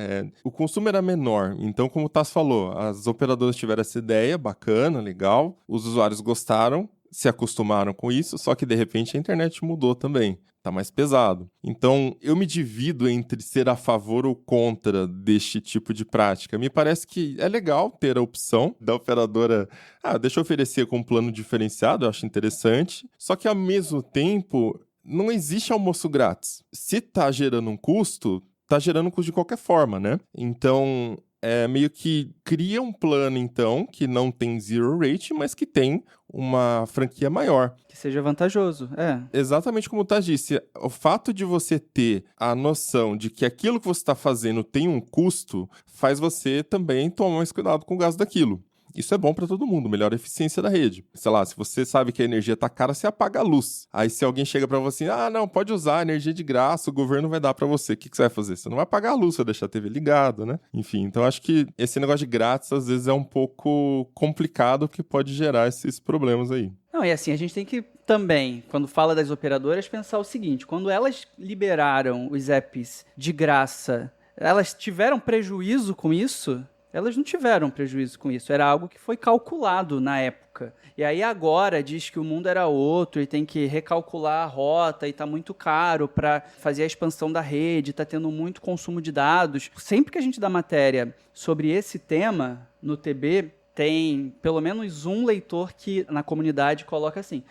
Speaker 2: O consumo era menor. Então, como o Tasso falou, as operadoras tiveram essa ideia bacana, legal. Os usuários gostaram, se acostumaram com isso, só que, de repente, a internet mudou também. Tá mais pesado. Então, eu me divido entre ser a favor ou contra deste tipo de prática. Me parece que é legal ter a opção da operadora, deixa eu oferecer com um plano diferenciado, eu acho interessante. Só que, ao mesmo tempo, não existe almoço grátis. Se tá gerando um custo, tá gerando um custo de qualquer forma, né? Então, meio que cria um plano, então, que não tem zero rate, mas que tem uma franquia maior.
Speaker 3: Que seja vantajoso,
Speaker 2: Exatamente como o Taz disse, o fato de você ter a noção de que aquilo que você está fazendo tem um custo, faz você também tomar mais cuidado com o gasto daquilo. Isso é bom para todo mundo, melhora a eficiência da rede. Sei lá, se você sabe que a energia tá cara, você apaga a luz. Aí se alguém chega para você, não, pode usar a energia de graça, o governo vai dar para você. O que você vai fazer? Você não vai apagar a luz, você vai deixar a TV ligada, né? Enfim, então acho que esse negócio de grátis às vezes é um pouco complicado, porque pode gerar esses problemas aí.
Speaker 3: Não, e assim, a gente tem que também, quando fala das operadoras, pensar o seguinte, quando elas liberaram os apps de graça, elas tiveram prejuízo com isso? elas não tiveram prejuízo com isso. Era algo que foi calculado na época. E aí agora diz que o mundo era outro e tem que recalcular a rota e está muito caro para fazer a expansão da rede, está tendo muito consumo de dados. Sempre que a gente dá matéria sobre esse tema no TB, tem pelo menos um leitor que na comunidade coloca assim,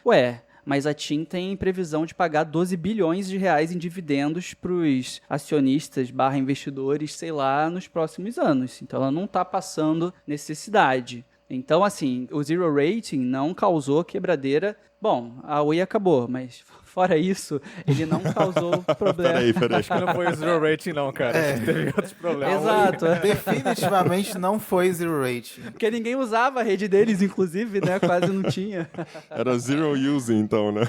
Speaker 3: mas a TIM tem previsão de pagar 12 bilhões de reais em dividendos para os acionistas / investidores, sei lá, nos próximos anos. Então ela não está passando necessidade. Então, assim, o Zero Rating não causou quebradeira. Bom, a Oi acabou, mas fora isso, ele não causou problema.
Speaker 2: Peraí.
Speaker 5: Acho que não foi o Zero Rating não, cara. Acho que teve outros problemas.
Speaker 3: Exato.
Speaker 4: Definitivamente não foi Zero Rating.
Speaker 3: Porque ninguém usava a rede deles, inclusive, né? Quase não tinha.
Speaker 2: Era zero use, então, né?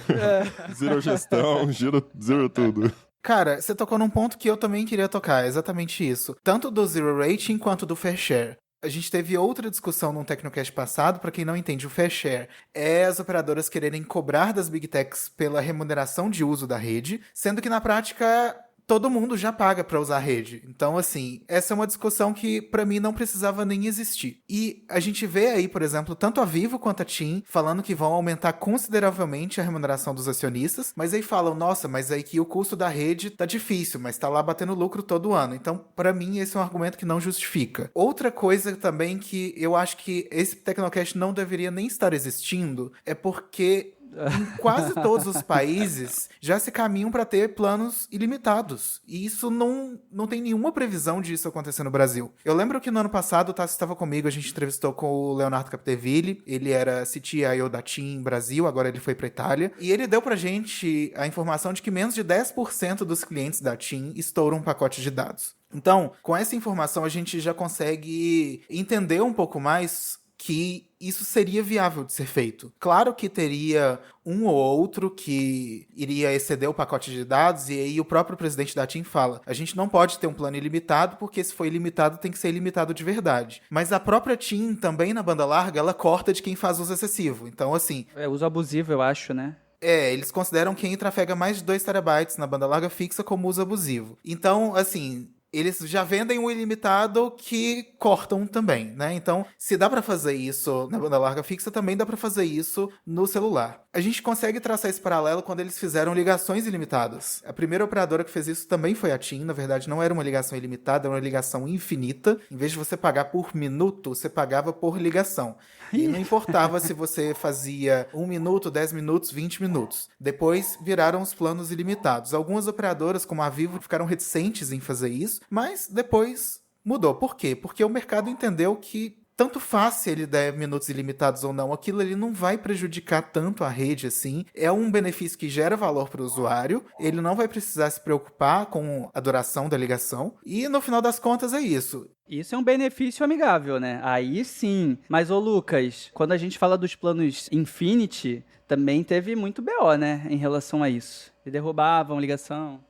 Speaker 2: Zero gestão, zero tudo.
Speaker 4: Cara, você tocou num ponto que eu também queria tocar, exatamente isso. Tanto do Zero Rating quanto do Fair Share. A gente teve outra discussão num Tecnocast passado, para quem não entende, o Fair Share é as operadoras quererem cobrar das Big Techs pela remuneração de uso da rede, sendo que na prática todo mundo já paga para usar a rede. Então, assim, essa é uma discussão que para mim não precisava nem existir. E a gente vê aí, por exemplo, tanto a Vivo quanto a TIM falando que vão aumentar consideravelmente a remuneração dos acionistas, mas aí falam, nossa, mas aí que o custo da rede tá difícil, mas tá lá batendo lucro todo ano. Então, para mim, esse é um argumento que não justifica. Outra coisa também que eu acho que esse Tecnocast não deveria nem estar existindo é porque em quase todos os países já se caminham para ter planos ilimitados. E isso não tem nenhuma previsão disso acontecer no Brasil. Eu lembro que no ano passado o Tassi estava comigo, a gente entrevistou com o Leonardo Capdeville, ele era CTIO da TIM Brasil, agora ele foi para Itália, e ele deu pra gente a informação de que menos de 10% dos clientes da TIM estouram um pacote de dados. Então, com essa informação a gente já consegue entender um pouco mais que isso seria viável de ser feito. Claro que teria um ou outro que iria exceder o pacote de dados, e aí o próprio presidente da TIM fala, a gente não pode ter um plano ilimitado, porque se for ilimitado tem que ser ilimitado de verdade. Mas a própria TIM, também na banda larga, ela corta de quem faz uso excessivo. Então, assim...
Speaker 3: É uso abusivo, eu acho, né?
Speaker 4: Eles consideram quem trafega mais de 2 terabytes na banda larga fixa como uso abusivo. Então, assim... Eles já vendem um ilimitado que cortam também, né? Então, se dá pra fazer isso na banda larga fixa, também dá pra fazer isso no celular. A gente consegue traçar esse paralelo quando eles fizeram ligações ilimitadas. A primeira operadora que fez isso também foi a TIM. Na verdade, não era uma ligação ilimitada, era uma ligação infinita. Em vez de você pagar por minuto, você pagava por ligação. E não importava se você fazia 1 minuto, 10 minutos, 20 minutos. Depois viraram os planos ilimitados. Algumas operadoras, como a Vivo, ficaram reticentes em fazer isso, mas depois mudou. Por quê? Porque o mercado entendeu que tanto faz se ele der minutos ilimitados ou não, aquilo ele não vai prejudicar tanto a rede assim. É um benefício que gera valor para o usuário, ele não vai precisar se preocupar com a duração da ligação, e no final das contas é isso.
Speaker 3: Isso é um benefício amigável, né? Aí sim. Mas, ô Lucas, quando a gente fala dos planos Infinity, também teve muito BO, né? Em relação a isso. E derrubavam ligação.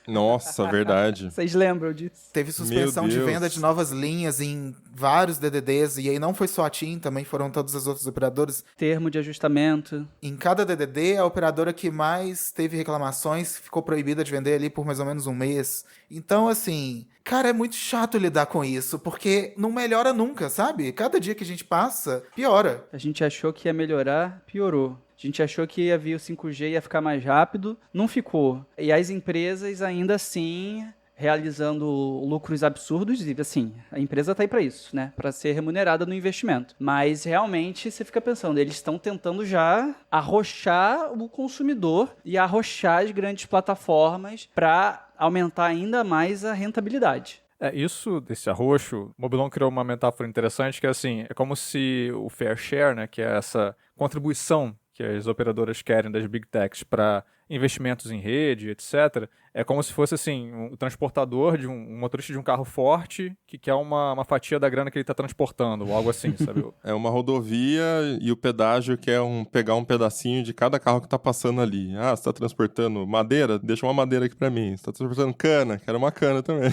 Speaker 2: Nossa, verdade.
Speaker 3: Vocês lembram disso?
Speaker 4: Teve suspensão de venda de novas linhas em vários DDDs, e aí não foi só a TIM, também foram todas as outras operadoras.
Speaker 3: Termo de ajustamento.
Speaker 4: Em cada DDD, a operadora que mais teve reclamações ficou proibida de vender ali por mais ou menos um mês. Então, assim, cara, é muito chato lidar com isso, porque não melhora nunca, sabe? Cada dia que a gente passa, piora.
Speaker 3: A gente achou que ia melhorar, piorou. A gente achou que ia vir o 5G, ia ficar mais rápido, não ficou. E as empresas ainda assim realizando lucros absurdos, e assim, a empresa tá aí para isso, né? Para ser remunerada no investimento. Mas realmente você fica pensando, eles estão tentando já arrochar o consumidor e arrochar as grandes plataformas para aumentar ainda mais a rentabilidade.
Speaker 5: Isso desse arroxo, o Mobilon criou uma metáfora interessante que é assim, é como se o fair share, né, que é essa contribuição que as operadoras querem das Big Techs para investimentos em rede, etc., é como se fosse assim, um transportador, um motorista de um carro forte que quer uma fatia da grana que ele está transportando, ou algo assim, sabe?
Speaker 2: É uma rodovia e o pedágio quer pegar um pedacinho de cada carro que está passando ali. Ah, você está transportando madeira? Deixa uma madeira aqui para mim. Você está transportando cana? Quero uma cana também.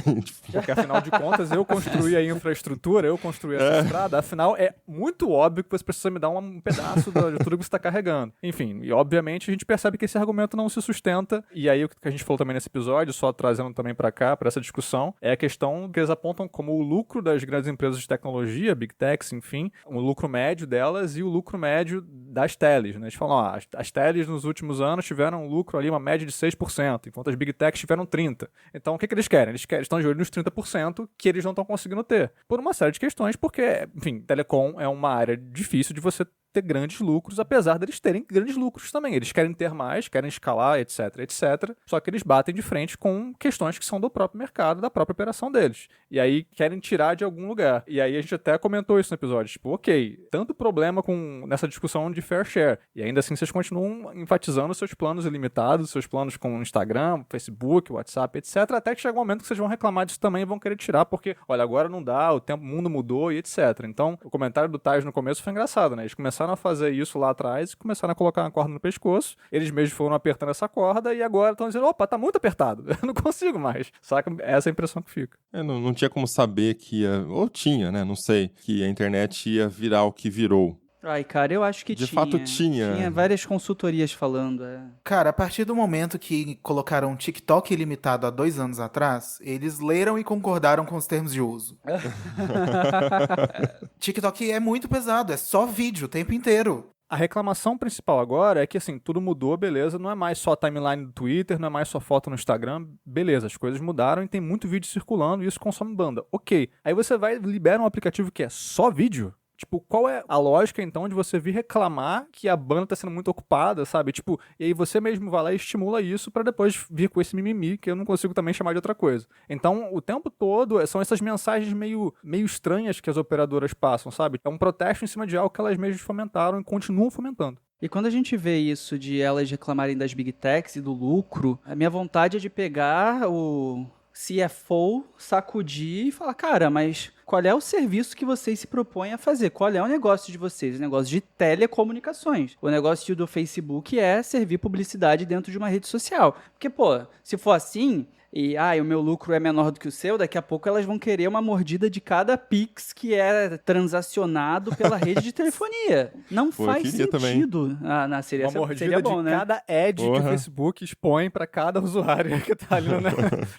Speaker 5: Porque afinal de contas, eu construí a infraestrutura, eu construí essa estrada, afinal é muito óbvio que você precisa me dar um pedaço de tudo que você está carregando. Enfim, e obviamente a gente percebe que esse argumento não se sustenta. E aí o que a gente falou também nesse episódio, só trazendo também para cá, para essa discussão, é a questão que eles apontam como o lucro das grandes empresas de tecnologia, Big Techs, enfim, o lucro médio delas e o lucro médio das teles, né? Eles falam, ó, as teles nos últimos anos tiveram um lucro ali, uma média de 6%, enquanto as Big Techs tiveram 30%. Então o que eles querem? Eles estão de olho nos 30% que eles não estão conseguindo ter. Por uma série de questões, porque, enfim, telecom é uma área difícil de você ter grandes lucros, apesar deles terem grandes lucros também. Eles querem ter mais, querem escalar, etc, etc. Só que eles batem de frente com questões que são do próprio mercado, da própria operação deles. E aí querem tirar de algum lugar. E aí a gente até comentou isso no episódio. Tipo, ok, tanto problema nessa discussão de fair share. E ainda assim vocês continuam enfatizando seus planos ilimitados, seus planos com Instagram, Facebook, WhatsApp, etc. Até que chega um momento que vocês vão reclamar disso também e vão querer tirar, porque, olha, agora não dá, o mundo mudou e etc. Então, o comentário do Tais no começo foi engraçado, né? Eles começaram a fazer isso lá atrás e começaram a colocar uma corda no pescoço. Eles mesmos foram apertando essa corda e agora estão dizendo, opa, tá muito apertado, eu não consigo mais. Saca? Essa é a impressão que fica.
Speaker 2: Não tinha como saber que ia, ou tinha, né, não sei, que a internet ia virar o que virou.
Speaker 3: Ai, cara, eu acho que
Speaker 2: De fato tinha.
Speaker 3: Tinha várias consultorias falando.
Speaker 4: Cara, a partir do momento que colocaram um TikTok ilimitado há 2 anos atrás, eles leram e concordaram com os termos de uso. TikTok é muito pesado, é só vídeo o tempo inteiro.
Speaker 5: A reclamação principal agora é que, assim, tudo mudou, beleza, não é mais só timeline do Twitter, não é mais só foto no Instagram, beleza, as coisas mudaram e tem muito vídeo circulando e isso consome banda. Ok. Aí você vai e libera um aplicativo que é só vídeo? Tipo, qual é a lógica, então, de você vir reclamar que a banda tá sendo muito ocupada, sabe? Tipo, e aí você mesmo vai lá e estimula isso pra depois vir com esse mimimi, que eu não consigo também chamar de outra coisa. Então, o tempo todo, são essas mensagens meio estranhas que as operadoras passam, sabe? É um protesto em cima de algo que elas mesmas fomentaram e continuam fomentando.
Speaker 3: E quando a gente vê isso de elas reclamarem das Big Techs e do lucro, a minha vontade é de pegar o CFO, sacudir e falar, cara, mas qual é o serviço que vocês se propõem a fazer? Qual é o negócio de vocês? O negócio de telecomunicações. O negócio do Facebook é servir publicidade dentro de uma rede social. Porque, pô, se for assim, e o meu lucro é menor do que o seu, daqui a pouco elas vão querer uma mordida de cada Pix que é transacionado pela rede de telefonia. Não faz sentido.
Speaker 5: Uma mordida
Speaker 3: bom,
Speaker 5: de
Speaker 3: né?
Speaker 5: cada ad que o Facebook expõe pra cada usuário que tá ali, né?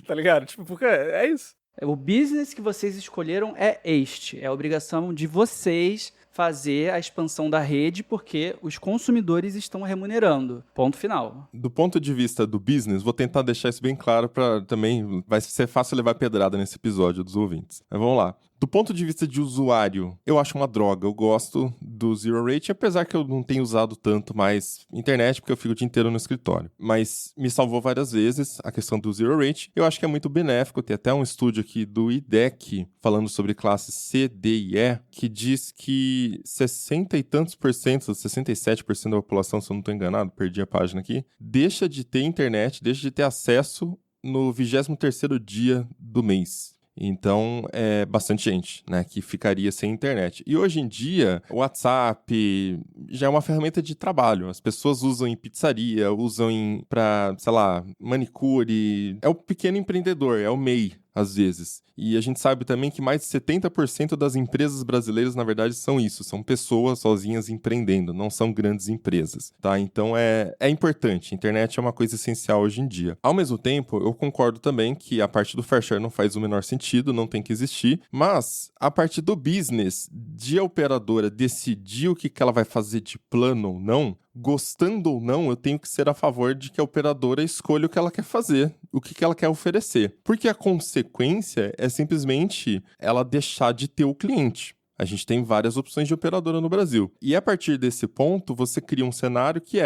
Speaker 5: Tá ligado? Tipo, porque é isso.
Speaker 3: O business que vocês escolheram é este. É a obrigação de vocês fazer a expansão da rede porque os consumidores estão remunerando. Ponto final.
Speaker 2: Do ponto de vista do business, vou tentar deixar isso bem claro para também vai ser fácil levar pedrada nesse episódio dos ouvintes. Mas vamos lá. Do ponto de vista de usuário, eu acho uma droga. Eu gosto do Zero Rate, apesar que eu não tenho usado tanto mais internet, porque eu fico o dia inteiro no escritório. Mas me salvou várias vezes a questão do Zero Rate. Eu acho que é muito benéfico. Tem até um estúdio aqui do IDEC, falando sobre classes C, D e E, que diz que 60 e tantos por cento, 67% da população, se eu não estou enganado, perdi a página aqui, deixa de ter internet, deixa de ter acesso no 23º dia do mês. Então, é bastante gente, né, que ficaria sem internet. E hoje em dia, o WhatsApp já é uma ferramenta de trabalho. As pessoas usam em pizzaria, usam para, sei lá, manicure. É o pequeno empreendedor, é o MEI, às vezes. E a gente sabe também que mais de 70% das empresas brasileiras, na verdade, são isso. São pessoas sozinhas empreendendo, não são grandes empresas, tá? Então, é importante. A internet é uma coisa essencial hoje em dia. Ao mesmo tempo, eu concordo também que a parte do fair share não faz o menor sentido, não tem que existir, mas a parte do business, de a operadora decidir o que ela vai fazer de plano ou não, gostando ou não, eu tenho que ser a favor de que a operadora escolha o que ela quer fazer, o que ela quer oferecer. Porque a consequência é simplesmente ela deixar de ter o cliente. A gente tem várias opções de operadora no Brasil. E a partir desse ponto, você cria um cenário que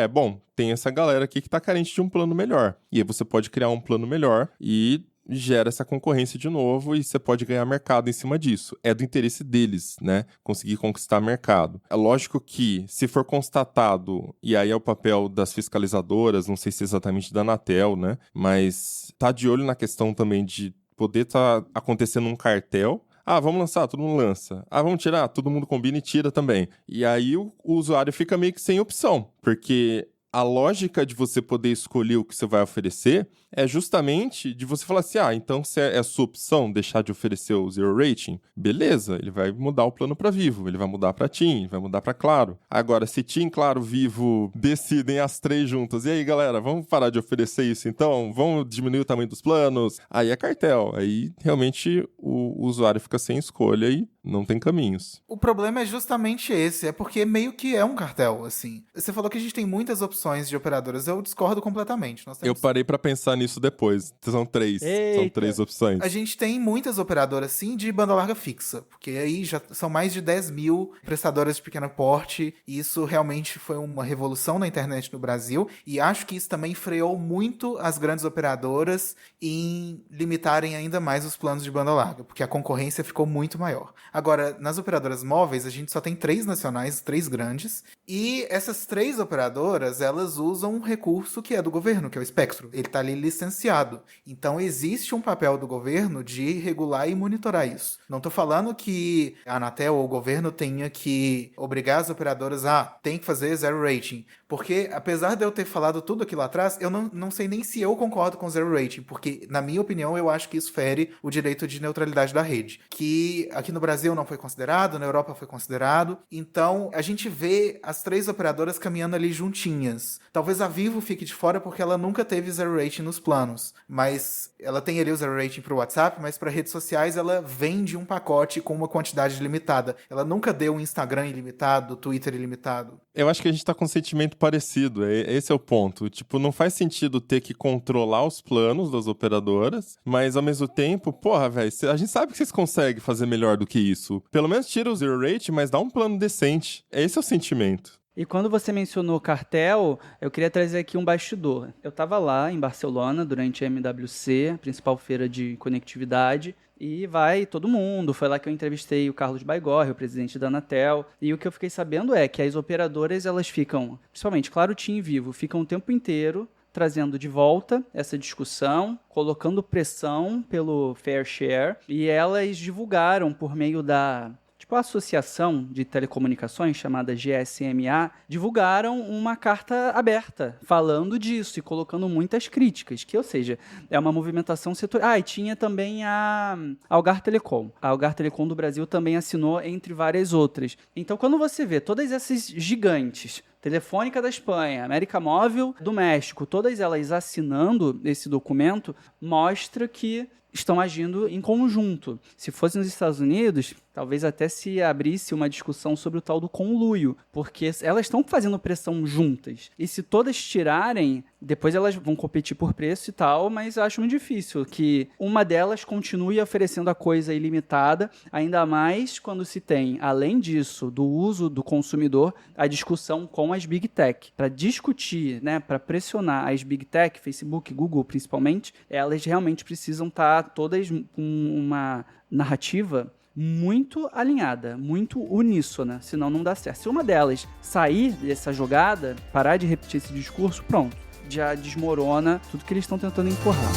Speaker 2: tem essa galera aqui que está carente de um plano melhor. E aí você pode criar um plano melhor e gera essa concorrência de novo e você pode ganhar mercado em cima disso. É do interesse deles, né? Conseguir conquistar mercado. É lógico que, se for constatado, e aí é o papel das fiscalizadoras, não sei se é exatamente da Anatel, né? Mas tá de olho na questão também de poder estar acontecendo um cartel. Vamos lançar, todo mundo lança. Vamos tirar, todo mundo combina e tira também. E aí o usuário fica meio que sem opção, porque A lógica de você poder escolher o que você vai oferecer é justamente de você falar assim, então se é a sua opção deixar de oferecer o Zero Rating, beleza, ele vai mudar o plano para Vivo, ele vai mudar para TIM, vai mudar para Claro. Agora, se TIM, Claro, Vivo decidem as três juntas, e aí galera, vamos parar de oferecer isso então? Vamos diminuir o tamanho dos planos? Aí é cartel, aí realmente o usuário fica sem escolha e não tem caminhos.
Speaker 4: O problema é justamente esse, é porque meio que é um cartel, assim. Você falou que a gente tem muitas opções de operadoras, eu discordo completamente. Nós temos...
Speaker 2: Eu parei pra pensar nisso depois, são três opções.
Speaker 4: A gente tem muitas operadoras, sim, de banda larga fixa, porque aí já são mais de 10 mil prestadoras de pequeno porte, e isso realmente foi uma revolução na internet no Brasil, e acho que isso também freou muito as grandes operadoras em limitarem ainda mais os planos de banda larga, porque a concorrência ficou muito maior. Agora, nas operadoras móveis, a gente só tem 3 nacionais, 3 grandes, e essas 3 operadoras, elas usam um recurso que é do governo, que é o espectro. Ele está ali licenciado. Então, existe um papel do governo de regular e monitorar isso. Não estou falando que a Anatel ou o governo tenha que obrigar as operadoras a tem que fazer zero rating, porque apesar de eu ter falado tudo aquilo lá atrás, eu não sei nem se eu concordo com zero rating, porque, na minha opinião, eu acho que isso fere o direito de neutralidade da rede, que aqui no Brasil não foi considerado, na Europa foi considerado. Então, a gente vê as 3 operadoras caminhando ali juntinhas. Talvez a Vivo fique de fora porque ela nunca teve zero rating nos planos, mas ela tem ali o zero rating para o WhatsApp, mas para redes sociais ela vende um pacote com uma quantidade limitada. Ela nunca deu um Instagram ilimitado, Twitter ilimitado.
Speaker 2: Eu acho que a gente tá com um sentimento parecido, esse é o ponto. Tipo, não faz sentido ter que controlar os planos das operadoras, mas ao mesmo tempo, porra, velho, a gente sabe que vocês conseguem fazer melhor do que isso. Pelo menos tira o zero rate, mas dá um plano decente. Esse é o sentimento.
Speaker 3: E quando você mencionou cartel, eu queria trazer aqui um bastidor. Eu estava lá em Barcelona durante a MWC, a principal feira de conectividade, e vai todo mundo. Foi lá que eu entrevistei o Carlos Baigorre, o presidente da Anatel. E o que eu fiquei sabendo é que as operadoras, elas ficam, principalmente, Claro, TIM e Vivo, ficam o tempo inteiro trazendo de volta essa discussão, colocando pressão pelo fair share, e elas divulgaram por meio da a Associação de Telecomunicações, chamada GSMA, divulgaram uma carta aberta falando disso e colocando muitas críticas, que, ou seja, é uma movimentação setorial. E tinha também a Algar Telecom. A Algar Telecom do Brasil também assinou, entre várias outras. Então, quando você vê todas essas gigantes, Telefônica da Espanha, América Móvil do México, todas elas assinando esse documento, mostra que estão agindo em conjunto. Se fosse nos Estados Unidos, talvez até se abrisse uma discussão sobre o tal do conluio, porque elas estão fazendo pressão juntas. E se todas tirarem, depois elas vão competir por preço e tal, mas eu acho muito difícil que uma delas continue oferecendo a coisa ilimitada, ainda mais quando se tem, além disso, do uso do consumidor, a discussão com as Big Tech. Para discutir, né, para pressionar as Big Tech, Facebook, Google principalmente, elas realmente precisam estar todas com uma narrativa muito alinhada, muito uníssona, senão não dá certo. Se uma delas sair dessa jogada, parar de repetir esse discurso, pronto, já desmorona tudo que eles estão tentando empurrar.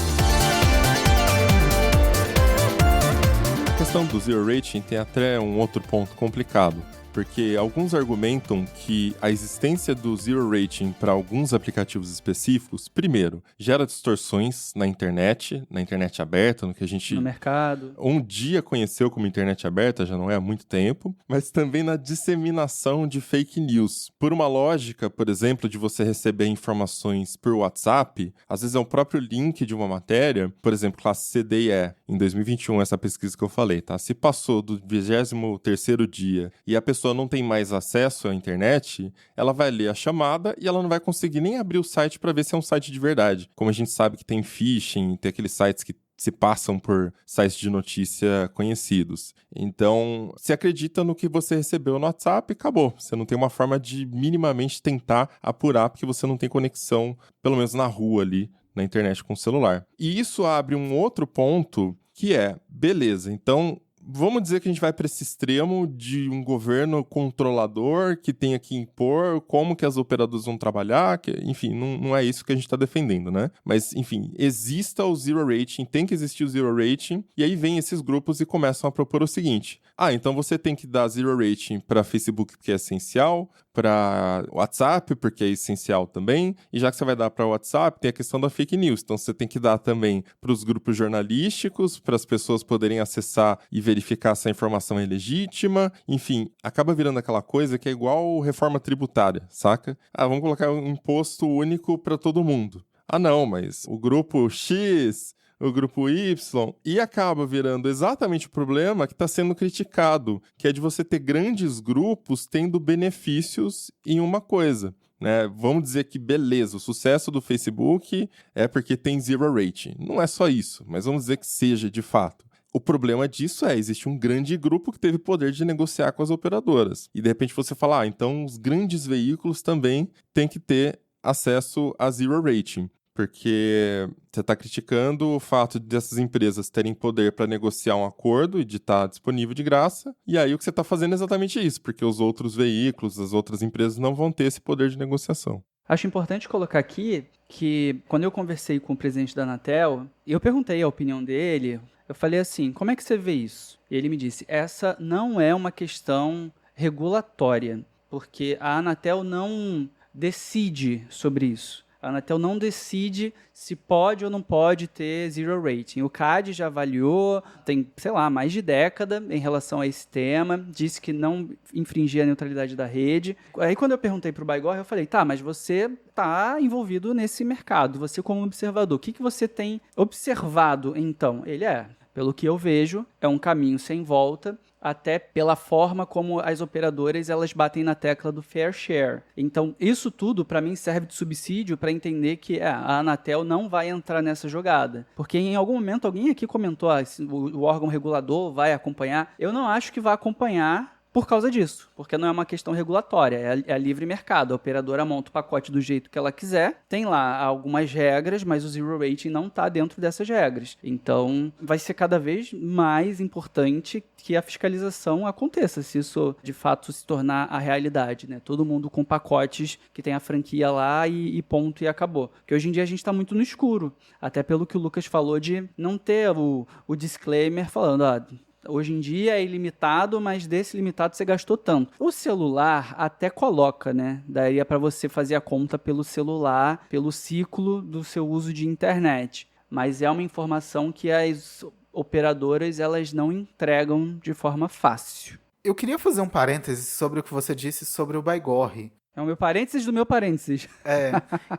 Speaker 2: A questão do zero rating tem até um outro ponto complicado, porque alguns argumentam que a existência do zero rating para alguns aplicativos específicos, primeiro, gera distorções na internet aberta, no que a gente
Speaker 3: no mercado
Speaker 2: um dia conheceu como internet aberta, já não é há muito tempo, mas também na disseminação de fake news. Por uma lógica, por exemplo, de você receber informações por WhatsApp, às vezes é o próprio link de uma matéria, por exemplo, classe C, D e E, em 2021, essa pesquisa que eu falei, tá? Se passou do 23º dia e a pessoa não tem mais acesso à internet, ela vai ler a chamada e ela não vai conseguir nem abrir o site para ver se é um site de verdade. Como a gente sabe que tem phishing, tem aqueles sites que se passam por sites de notícia conhecidos. Então, se acredita no que você recebeu no WhatsApp, acabou. Você não tem uma forma de minimamente tentar apurar, porque você não tem conexão, pelo menos na rua ali, na internet com o celular. E isso abre um outro ponto que é, beleza, então vamos dizer que a gente vai para esse extremo de um governo controlador que tenha que impor como que as operadoras vão trabalhar, enfim, não é isso que a gente está defendendo, né? Mas, enfim, exista o zero rating, tem que existir o zero rating, e aí vem esses grupos e começam a propor o seguinte: então você tem que dar zero rating para Facebook, porque é essencial, para WhatsApp, porque é essencial também, e já que você vai dar para WhatsApp, tem a questão da fake news, então você tem que dar também para os grupos jornalísticos, para as pessoas poderem acessar e verificar se a informação é legítima, enfim, acaba virando aquela coisa que é igual reforma tributária, saca? Vamos colocar um imposto único para todo mundo. Não, mas o grupo X, o grupo Y, e acaba virando exatamente o problema que está sendo criticado, que é de você ter grandes grupos tendo benefícios em uma coisa. Né? Vamos dizer que, beleza, o sucesso do Facebook é porque tem zero rating. Não é só isso, mas vamos dizer que seja de fato. O problema disso existe um grande grupo que teve poder de negociar com as operadoras. E de repente você fala, então os grandes veículos também têm que ter acesso a zero rating. Porque você está criticando o fato dessas empresas terem poder para negociar um acordo e de estar disponível de graça. E aí o que você está fazendo é exatamente isso, porque os outros veículos, as outras empresas não vão ter esse poder de negociação.
Speaker 3: Acho importante colocar aqui que quando eu conversei com o presidente da Anatel, eu perguntei a opinião dele, eu falei assim, como é que você vê isso? E ele me disse, essa não é uma questão regulatória, porque a Anatel não decide sobre isso. A Anatel não decide se pode ou não pode ter zero rating. O CAD já avaliou, tem, mais de década em relação a esse tema, disse que não infringia a neutralidade da rede. Aí quando eu perguntei para o Baigorre, eu falei, mas você está envolvido nesse mercado, você como observador, o que você tem observado então? Ele pelo que eu vejo, é um caminho sem volta, até pela forma como as operadoras elas batem na tecla do fair share. Então, isso tudo, para mim, serve de subsídio para entender que a Anatel não vai entrar nessa jogada. Porque em algum momento alguém aqui comentou, o órgão regulador vai acompanhar. Eu não acho que vai acompanhar por causa disso, porque não é uma questão regulatória, é livre mercado. A operadora monta o pacote do jeito que ela quiser, tem lá algumas regras, mas o zero rating não está dentro dessas regras. Então, vai ser cada vez mais importante que a fiscalização aconteça, se isso de fato se tornar a realidade, né? Todo mundo com pacotes que tem a franquia lá e ponto e acabou. Porque hoje em dia a gente está muito no escuro, até pelo que o Lucas falou de não ter o disclaimer falando, hoje em dia é ilimitado, mas desse limitado você gastou tanto. O celular até coloca, né? Daria para você fazer a conta pelo celular, pelo ciclo do seu uso de internet. Mas é uma informação que as operadoras elas não entregam de forma fácil.
Speaker 4: Eu queria fazer um parêntese sobre o que você disse sobre o Baigorre.
Speaker 3: É o meu parênteses do meu parênteses.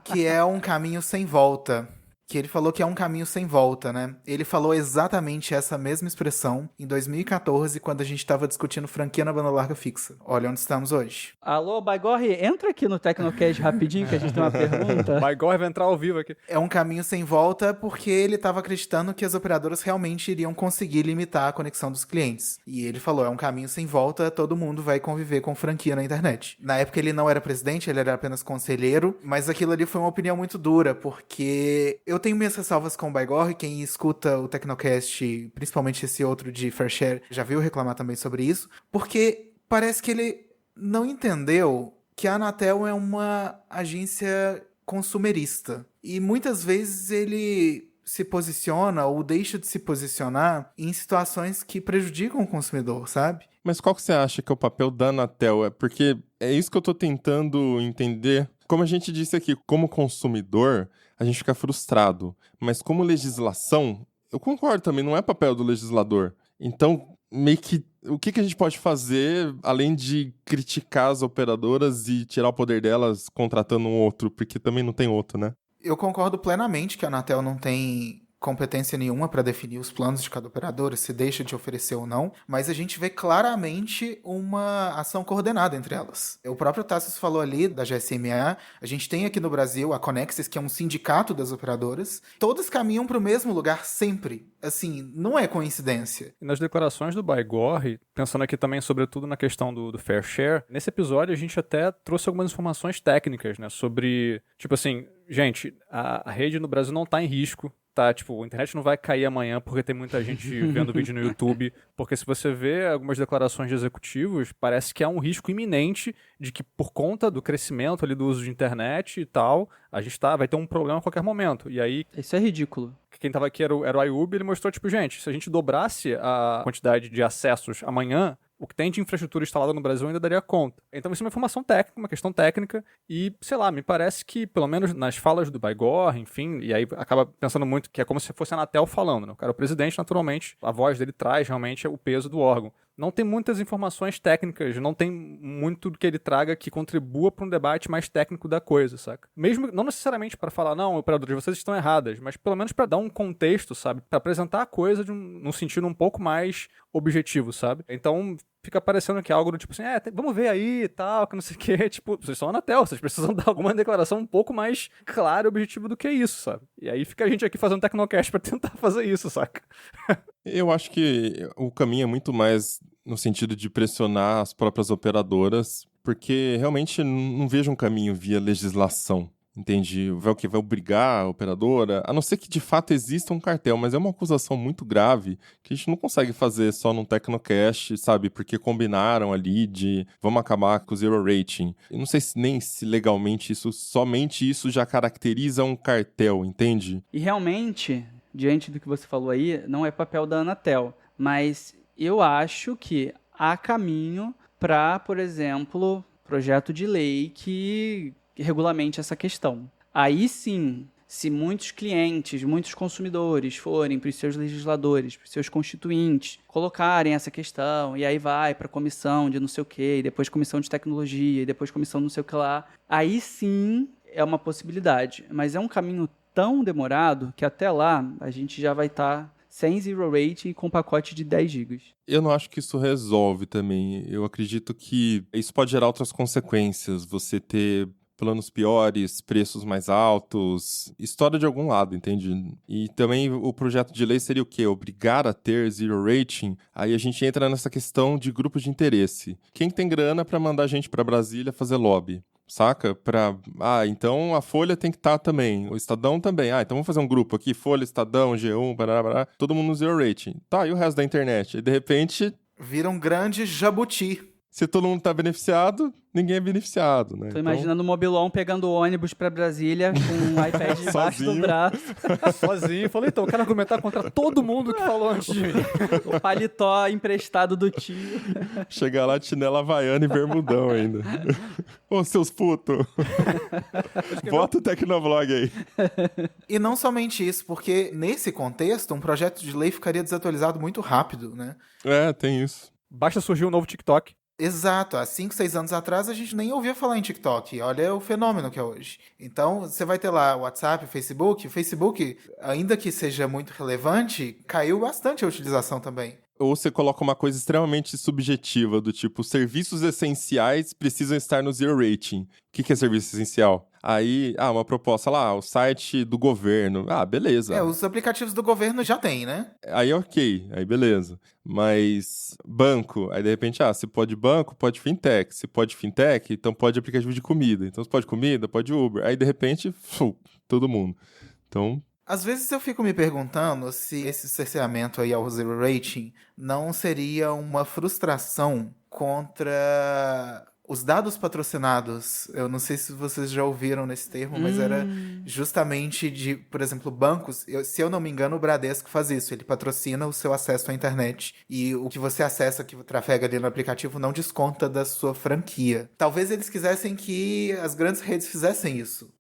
Speaker 4: Que é um caminho sem volta. Que ele falou que é um caminho sem volta, né? Ele falou exatamente essa mesma expressão em 2014, quando a gente estava discutindo franquia na banda larga fixa. Olha onde estamos hoje.
Speaker 3: Alô, Baigorre, entra aqui no Tecnocast rapidinho que a gente tem uma pergunta.
Speaker 5: Baigorre vai entrar ao vivo aqui.
Speaker 4: É um caminho sem volta porque ele estava acreditando que as operadoras realmente iriam conseguir limitar a conexão dos clientes. E ele falou, é um caminho sem volta, todo mundo vai conviver com franquia na internet. Na época ele não era presidente, ele era apenas conselheiro, mas aquilo ali foi uma opinião muito dura, porque eu tenho minhas ressalvas com o Baigorre, quem escuta o Tecnocast, principalmente esse outro de Fair Share, já viu reclamar também sobre isso, porque parece que ele não entendeu que a Anatel é uma agência consumerista. E muitas vezes ele se posiciona ou deixa de se posicionar em situações que prejudicam o consumidor, sabe?
Speaker 2: Mas qual que você acha que é o papel da Anatel? Porque é isso que eu tô tentando entender. Como a gente disse aqui, como consumidor, a gente fica frustrado. Mas como legislação, eu concordo também, não é papel do legislador. Então, meio que, o que a gente pode fazer, além de criticar as operadoras e tirar o poder delas contratando um outro? Porque também não tem outro, né?
Speaker 4: Eu concordo plenamente que a Anatel não tem competência nenhuma para definir os planos de cada operadora, se deixa de oferecer ou não, mas a gente vê claramente uma ação coordenada entre elas. O próprio Tassos falou ali da GSMA, a gente tem aqui no Brasil a Conexis, que é um sindicato das operadoras, todas caminham para o mesmo lugar sempre. Assim, não é coincidência.
Speaker 5: E nas declarações do Baigorre, pensando aqui também sobretudo na questão do fair share, nesse episódio a gente até trouxe algumas informações técnicas, né, sobre, tipo assim, gente, a rede no Brasil não está em risco, tá, tipo, a internet não vai cair amanhã porque tem muita gente vendo vídeo no YouTube, porque se você vê algumas declarações de executivos, parece que há um risco iminente de que por conta do crescimento ali do uso de internet e tal, a gente vai ter um problema a qualquer momento. E aí,
Speaker 3: Isso é ridículo.
Speaker 5: quem tava aqui era o Ayub, ele mostrou, tipo, gente, se a gente dobrasse a quantidade de acessos amanhã, o que tem de infraestrutura instalada no Brasil ainda daria conta. Então isso é uma informação técnica, uma questão técnica, e, sei lá, me parece que, pelo menos nas falas do Baigorre, enfim, e aí acaba pensando muito que é como se fosse a Anatel falando, né? O cara é o presidente, naturalmente, a voz dele traz realmente o peso do órgão. Não tem muitas informações técnicas, não tem muito do que ele traga que contribua para um debate mais técnico da coisa, saca? Mesmo, não necessariamente para falar, não, operadores, vocês estão erradas, mas pelo menos para dar um contexto, sabe? Para apresentar a coisa num sentido um pouco mais objetivo, sabe? Então fica parecendo que é algo do tipo assim, vamos ver aí e tal, que não sei o quê. Tipo, vocês são a Anatel, vocês precisam dar alguma declaração um pouco mais clara e objetiva do que isso, sabe? E aí fica a gente aqui fazendo Tecnocast pra tentar fazer isso, saca?
Speaker 2: Eu acho que o caminho é muito mais no sentido de pressionar as próprias operadoras, porque realmente não vejo um caminho via legislação. Entende? Vai obrigar a operadora, a não ser que de fato exista um cartel, mas é uma acusação muito grave que a gente não consegue fazer só num Tecnocast, sabe? Porque combinaram ali de vamos acabar com o zero rating. Eu não sei se legalmente somente isso já caracteriza um cartel, entende?
Speaker 3: E realmente, diante do que você falou aí, não é papel da Anatel, mas eu acho que há caminho para, por exemplo, projeto de lei que regulamente essa questão. Aí sim, se muitos clientes, muitos consumidores forem para os seus legisladores, para os seus constituintes, colocarem essa questão, e aí vai para a comissão de não sei o quê, e depois comissão de tecnologia, e depois comissão não sei o que lá, aí sim é uma possibilidade. Mas é um caminho tão demorado que até lá a gente já vai estar sem zero rating e com pacote de 10 GB.
Speaker 2: Eu não acho que isso resolve também. Eu acredito que isso pode gerar outras consequências. Você ter planos piores, preços mais altos, história de algum lado, entende? E também o projeto de lei seria o quê? Obrigar a ter zero rating? Aí a gente entra nessa questão de grupos de interesse. Quem tem grana para mandar a gente para Brasília fazer lobby? Saca? Então a Folha tem que estar também, o Estadão também. Então vamos fazer um grupo aqui, Folha, Estadão, G1, barará, todo mundo no zero rating. Tá, e o resto da internet? E de repente
Speaker 4: vira um grande jabuti.
Speaker 2: Se todo mundo tá beneficiado, ninguém é beneficiado, né?
Speaker 3: Tô imaginando o Mobilon pegando o ônibus pra Brasília com um iPad debaixo do braço.
Speaker 5: Sozinho. Falei, então, eu quero argumentar contra todo mundo que falou antes de mim.
Speaker 3: O paletó emprestado do tio.
Speaker 2: Chegar lá de chinela havaiana e bermudão ainda. Ô, seus putos. Bota o Tecnoblog aí.
Speaker 4: E não somente isso, porque nesse contexto, um projeto de lei ficaria desatualizado muito rápido, né?
Speaker 2: Tem isso.
Speaker 5: Basta surgir um novo TikTok.
Speaker 4: Exato, há 5, 6 anos atrás a gente nem ouvia falar em TikTok, olha o fenômeno que é hoje. Então você vai ter lá o WhatsApp, o Facebook, ainda que seja muito relevante, caiu bastante a utilização também.
Speaker 2: Ou você coloca uma coisa extremamente subjetiva, do tipo, serviços essenciais precisam estar no zero rating. O que é serviço essencial? Aí, uma proposta lá, o site do governo. Beleza.
Speaker 4: Os aplicativos do governo já tem, né?
Speaker 2: Aí ok, aí beleza. Mas banco, aí de repente, se pode banco, pode fintech. Se pode fintech, então pode aplicativo de comida. Então se pode comida, pode Uber. Aí de repente, todo mundo. Então...
Speaker 4: Às vezes eu fico me perguntando se esse cerceamento aí ao zero rating não seria uma frustração contra os dados patrocinados. Eu não sei se vocês já ouviram nesse termo, mas era justamente de, por exemplo, bancos. Se eu não me engano, o Bradesco faz isso. Ele patrocina o seu acesso à internet. E o que você acessa, que trafega ali no aplicativo, não desconta da sua franquia. Talvez eles quisessem que as grandes redes fizessem isso.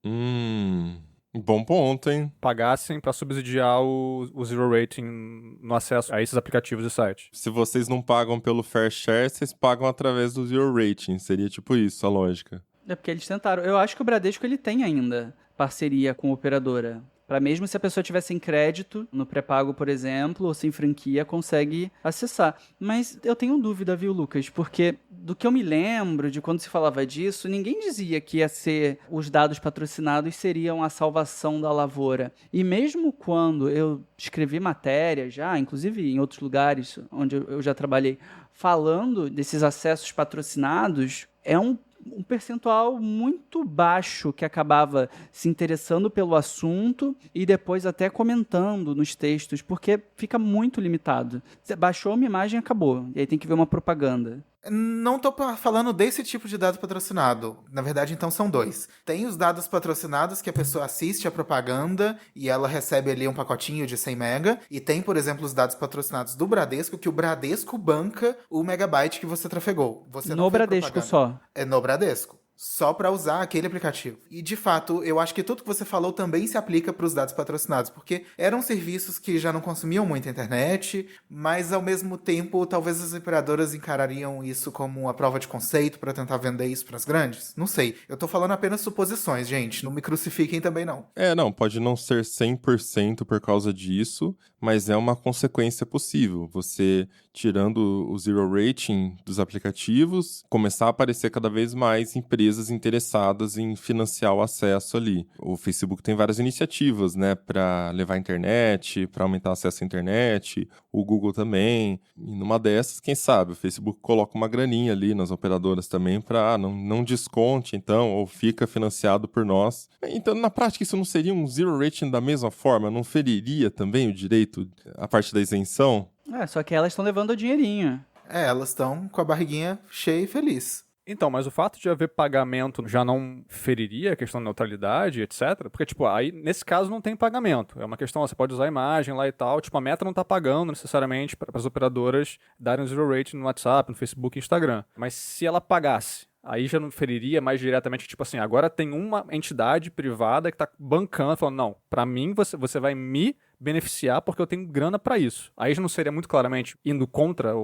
Speaker 2: Bom ponto, hein?
Speaker 5: Pagassem para subsidiar o zero rating no acesso a esses aplicativos e sites.
Speaker 2: Se vocês não pagam pelo fair share, vocês pagam através do zero rating. Seria tipo isso a lógica.
Speaker 3: É porque eles tentaram. Eu acho que o Bradesco ele tem ainda parceria com a operadora. Para mesmo se a pessoa tiver sem crédito, no pré-pago, por exemplo, ou sem franquia, consegue acessar. Mas eu tenho dúvida, viu, Lucas? Porque do que eu me lembro de quando se falava disso, ninguém dizia que ia ser os dados patrocinados seriam a salvação da lavoura. E mesmo quando eu escrevi matéria já, inclusive em outros lugares onde eu já trabalhei, falando desses acessos patrocinados, é um um percentual muito baixo que acabava se interessando pelo assunto e depois até comentando nos textos, porque fica muito limitado. Você baixou uma imagem e acabou. E aí tem que ver uma propaganda.
Speaker 4: Não tô falando desse tipo de dado patrocinado. Na verdade, então, são dois. Tem os dados patrocinados que a pessoa assiste a propaganda e ela recebe ali um pacotinho de 100 mega. E tem, por exemplo, os dados patrocinados do Bradesco, que o Bradesco banca o megabyte que você trafegou. Você não
Speaker 3: No
Speaker 4: fez
Speaker 3: Bradesco
Speaker 4: propaganda.
Speaker 3: só.
Speaker 4: É no Bradesco. Só para usar aquele aplicativo. E, de fato, eu acho que tudo que você falou também se aplica para os dados patrocinados, porque eram serviços que já não consumiam muita internet, mas, ao mesmo tempo, talvez as operadoras encarariam isso como uma prova de conceito para tentar vender isso para as grandes. Não sei. Eu tô falando apenas suposições, gente. Não me crucifiquem também, não.
Speaker 2: Não, pode não ser 100% por causa disso, mas é uma consequência possível. Você, tirando o zero rating dos aplicativos, começar a aparecer cada vez mais empresas interessadas em financiar o acesso ali. O Facebook tem várias iniciativas, né, para levar a internet, para aumentar o acesso à internet, o Google também. E numa dessas, quem sabe, o Facebook coloca uma graninha ali nas operadoras também para não desconte, então, ou fica financiado por nós. Então, na prática, isso não seria um zero rating da mesma forma? Não feriria também o direito, a parte da isenção?
Speaker 3: Só que elas estão levando o dinheirinho.
Speaker 4: Elas estão com a barriguinha cheia e feliz.
Speaker 5: Então, mas o fato de haver pagamento já não feriria a questão da neutralidade, etc? Porque, tipo, aí, nesse caso, não tem pagamento. É uma questão, você pode usar a imagem lá e tal. Tipo, a Meta não tá pagando necessariamente para as operadoras darem um zero rating no WhatsApp, no Facebook e Instagram. Mas se ela pagasse, aí já não feriria mais diretamente, tipo assim, agora tem uma entidade privada que tá bancando, falando, não, pra mim você vai me beneficiar porque eu tenho grana pra isso. Aí já não seria muito claramente indo contra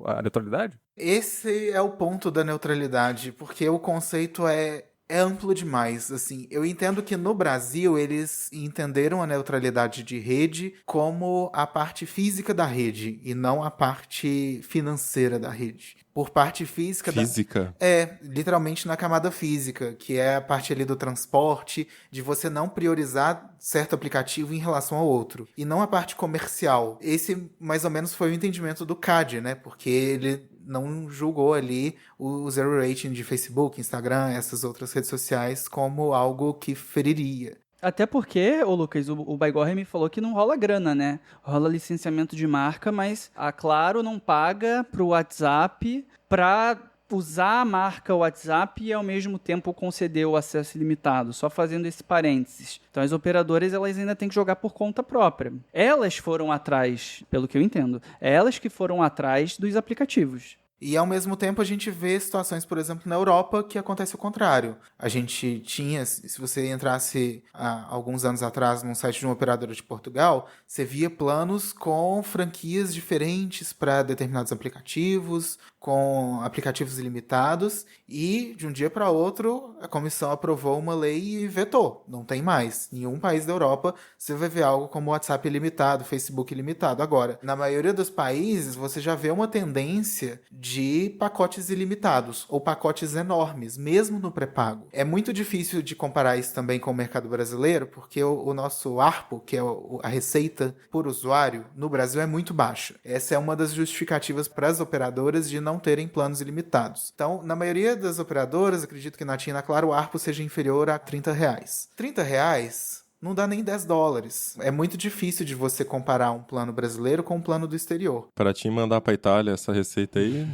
Speaker 5: a neutralidade?
Speaker 4: Esse é o ponto da neutralidade, porque o conceito é amplo demais, assim. Eu entendo que no Brasil eles entenderam a neutralidade de rede como a parte física da rede e não a parte financeira da rede. Por parte física...
Speaker 2: Física?
Speaker 4: Literalmente na camada física, que é a parte ali do transporte, de você não priorizar certo aplicativo em relação ao outro. E não a parte comercial. Esse, mais ou menos, foi o entendimento do CAD, né? Porque ele não julgou ali o zero rating de Facebook, Instagram, essas outras redes sociais como algo que feriria.
Speaker 3: Até porque, Lucas, o Baigorre me falou que não rola grana, né? Rola licenciamento de marca, mas a Claro não paga pro WhatsApp pra usar a marca WhatsApp e ao mesmo tempo conceder o acesso ilimitado, só fazendo esse parênteses. Então as operadoras elas ainda têm que jogar por conta própria. Elas foram atrás, pelo que eu entendo, elas que foram atrás dos aplicativos.
Speaker 4: E, ao mesmo tempo, a gente vê situações, por exemplo, na Europa, que acontece o contrário. A gente tinha, se você entrasse há alguns anos atrás num site de uma operadora de Portugal, você via planos com franquias diferentes para determinados aplicativos, com aplicativos ilimitados, e, de um dia para outro, a comissão aprovou uma lei e vetou. Não tem mais. Em nenhum país da Europa você vai ver algo como WhatsApp ilimitado, Facebook ilimitado. Agora, na maioria dos países, você já vê uma tendência de pacotes ilimitados ou pacotes enormes, mesmo no pré-pago. É muito difícil de comparar isso também com o mercado brasileiro, porque o nosso ARPU, que é a receita por usuário, no Brasil é muito baixa. Essa é uma das justificativas para as operadoras de não terem planos ilimitados. Então, na maioria das operadoras, acredito que na TIM e na Claro, o ARPU seja inferior a R$30. R$30 não dá nem $10. É muito difícil de você comparar um plano brasileiro com um plano do exterior.
Speaker 2: Para te mandar para Itália essa receita aí,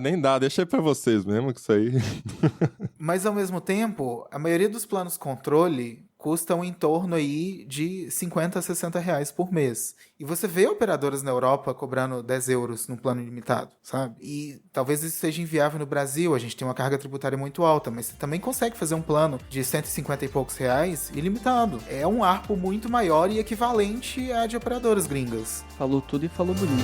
Speaker 2: nem dá, deixa aí para vocês mesmo que isso aí.
Speaker 4: Mas, ao mesmo tempo, a maioria dos planos controle custam em torno aí de R$50 a R$60 por mês. E você vê operadoras na Europa cobrando €10 num plano ilimitado, sabe? E talvez isso seja inviável no Brasil, a gente tem uma carga tributária muito alta, mas você também consegue fazer um plano de 150 e poucos reais ilimitado. É um ARPU muito maior e equivalente à de operadoras gringas.
Speaker 3: Falou tudo e falou bonito.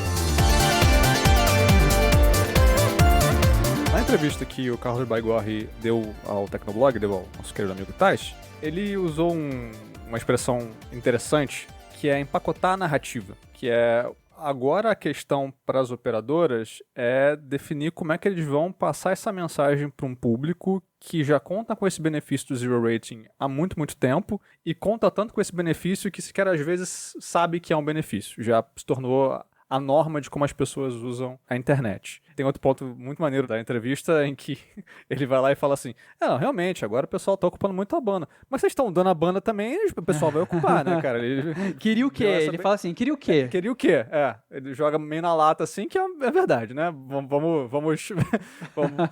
Speaker 5: Na entrevista que o Carlos Baigorre deu ao Tecnoblog, deu ao nosso querido amigo Tais, ele usou uma expressão interessante, que é empacotar a narrativa, que é agora a questão para as operadoras é definir como é que eles vão passar essa mensagem para um público que já conta com esse benefício do zero rating há muito, muito tempo e conta tanto com esse benefício que sequer às vezes sabe que é um benefício. Já se tornou a norma de como as pessoas usam a internet. Tem outro ponto muito maneiro da entrevista em que ele vai lá e fala assim, realmente, agora o pessoal tá ocupando muito a banda. Mas vocês estão dando a banda também, o pessoal vai ocupar, né, cara? Ele
Speaker 3: Queria o quê? Ele fala assim, queria o quê?
Speaker 5: Queria o quê? Ele joga meio na lata assim, que é verdade, né? Vamos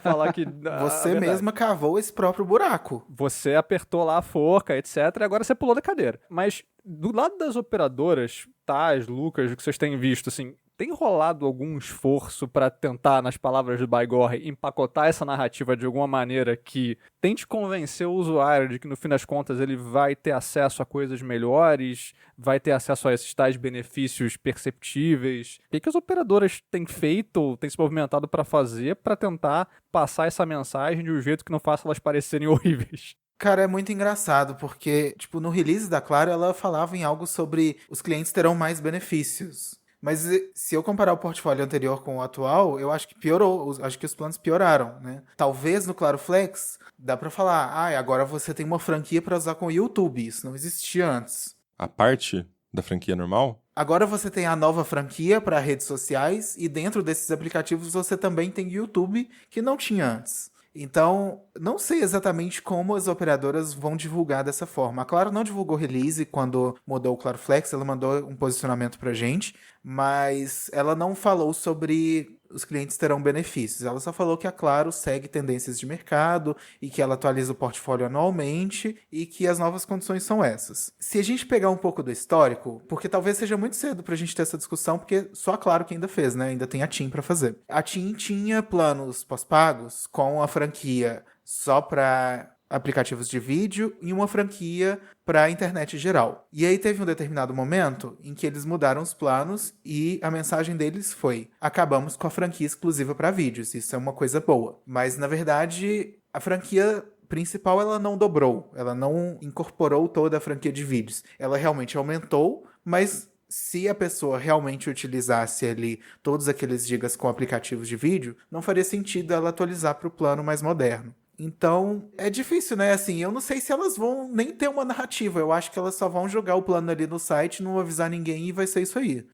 Speaker 5: falar que...
Speaker 4: Você mesma cavou esse próprio buraco.
Speaker 5: Você apertou lá a forca, etc, e agora você pulou da cadeira. Mas do lado das operadoras, Taz, Lucas, o que vocês têm visto, assim, tem rolado algum esforço para tentar, nas palavras do Baigorre, empacotar essa narrativa de alguma maneira que tente convencer o usuário de que, no fim das contas, ele vai ter acesso a coisas melhores, vai ter acesso a esses tais benefícios perceptíveis? O que as operadoras têm feito, têm se movimentado para fazer para tentar passar essa mensagem de um jeito que não faça elas parecerem horríveis?
Speaker 4: Cara, é muito engraçado, porque, tipo, no release da Claro, ela falava em algo sobre os clientes terão mais benefícios. Mas se eu comparar o portfólio anterior com o atual, eu acho que piorou, acho que os planos pioraram, né? Talvez no Claro Flex, dá pra falar, agora você tem uma franquia pra usar com o YouTube, isso não existia antes.
Speaker 2: A parte da franquia normal?
Speaker 4: Agora você tem a nova franquia para redes sociais e dentro desses aplicativos você também tem YouTube, que não tinha antes. Então, não sei exatamente como as operadoras vão divulgar dessa forma. A Claro não divulgou release quando mudou o Claro Flex, ela mandou um posicionamento pra gente, mas ela não falou sobre os clientes terão benefícios. Ela só falou que a Claro segue tendências de mercado e que ela atualiza o portfólio anualmente e que as novas condições são essas. Se a gente pegar um pouco do histórico, porque talvez seja muito cedo pra gente ter essa discussão, porque só a Claro que ainda fez, né? Ainda tem a TIM pra fazer. A TIM tinha planos pós-pagos com a franquia só para aplicativos de vídeo e uma franquia para a internet geral. E aí teve um determinado momento em que eles mudaram os planos e a mensagem deles foi: acabamos com a franquia exclusiva para vídeos. Isso é uma coisa boa. Mas, na verdade, a franquia principal ela não dobrou. Ela não incorporou toda a franquia de vídeos. Ela realmente aumentou, mas se a pessoa realmente utilizasse ali todos aqueles gigas com aplicativos de vídeo, não faria sentido ela atualizar para o plano mais moderno. Então, é difícil, né? Assim, eu não sei se elas vão nem ter uma narrativa. Eu acho que elas só vão jogar o plano ali no site, não avisar ninguém e vai ser isso aí.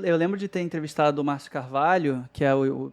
Speaker 3: Eu lembro de ter entrevistado o Márcio Carvalho, que é o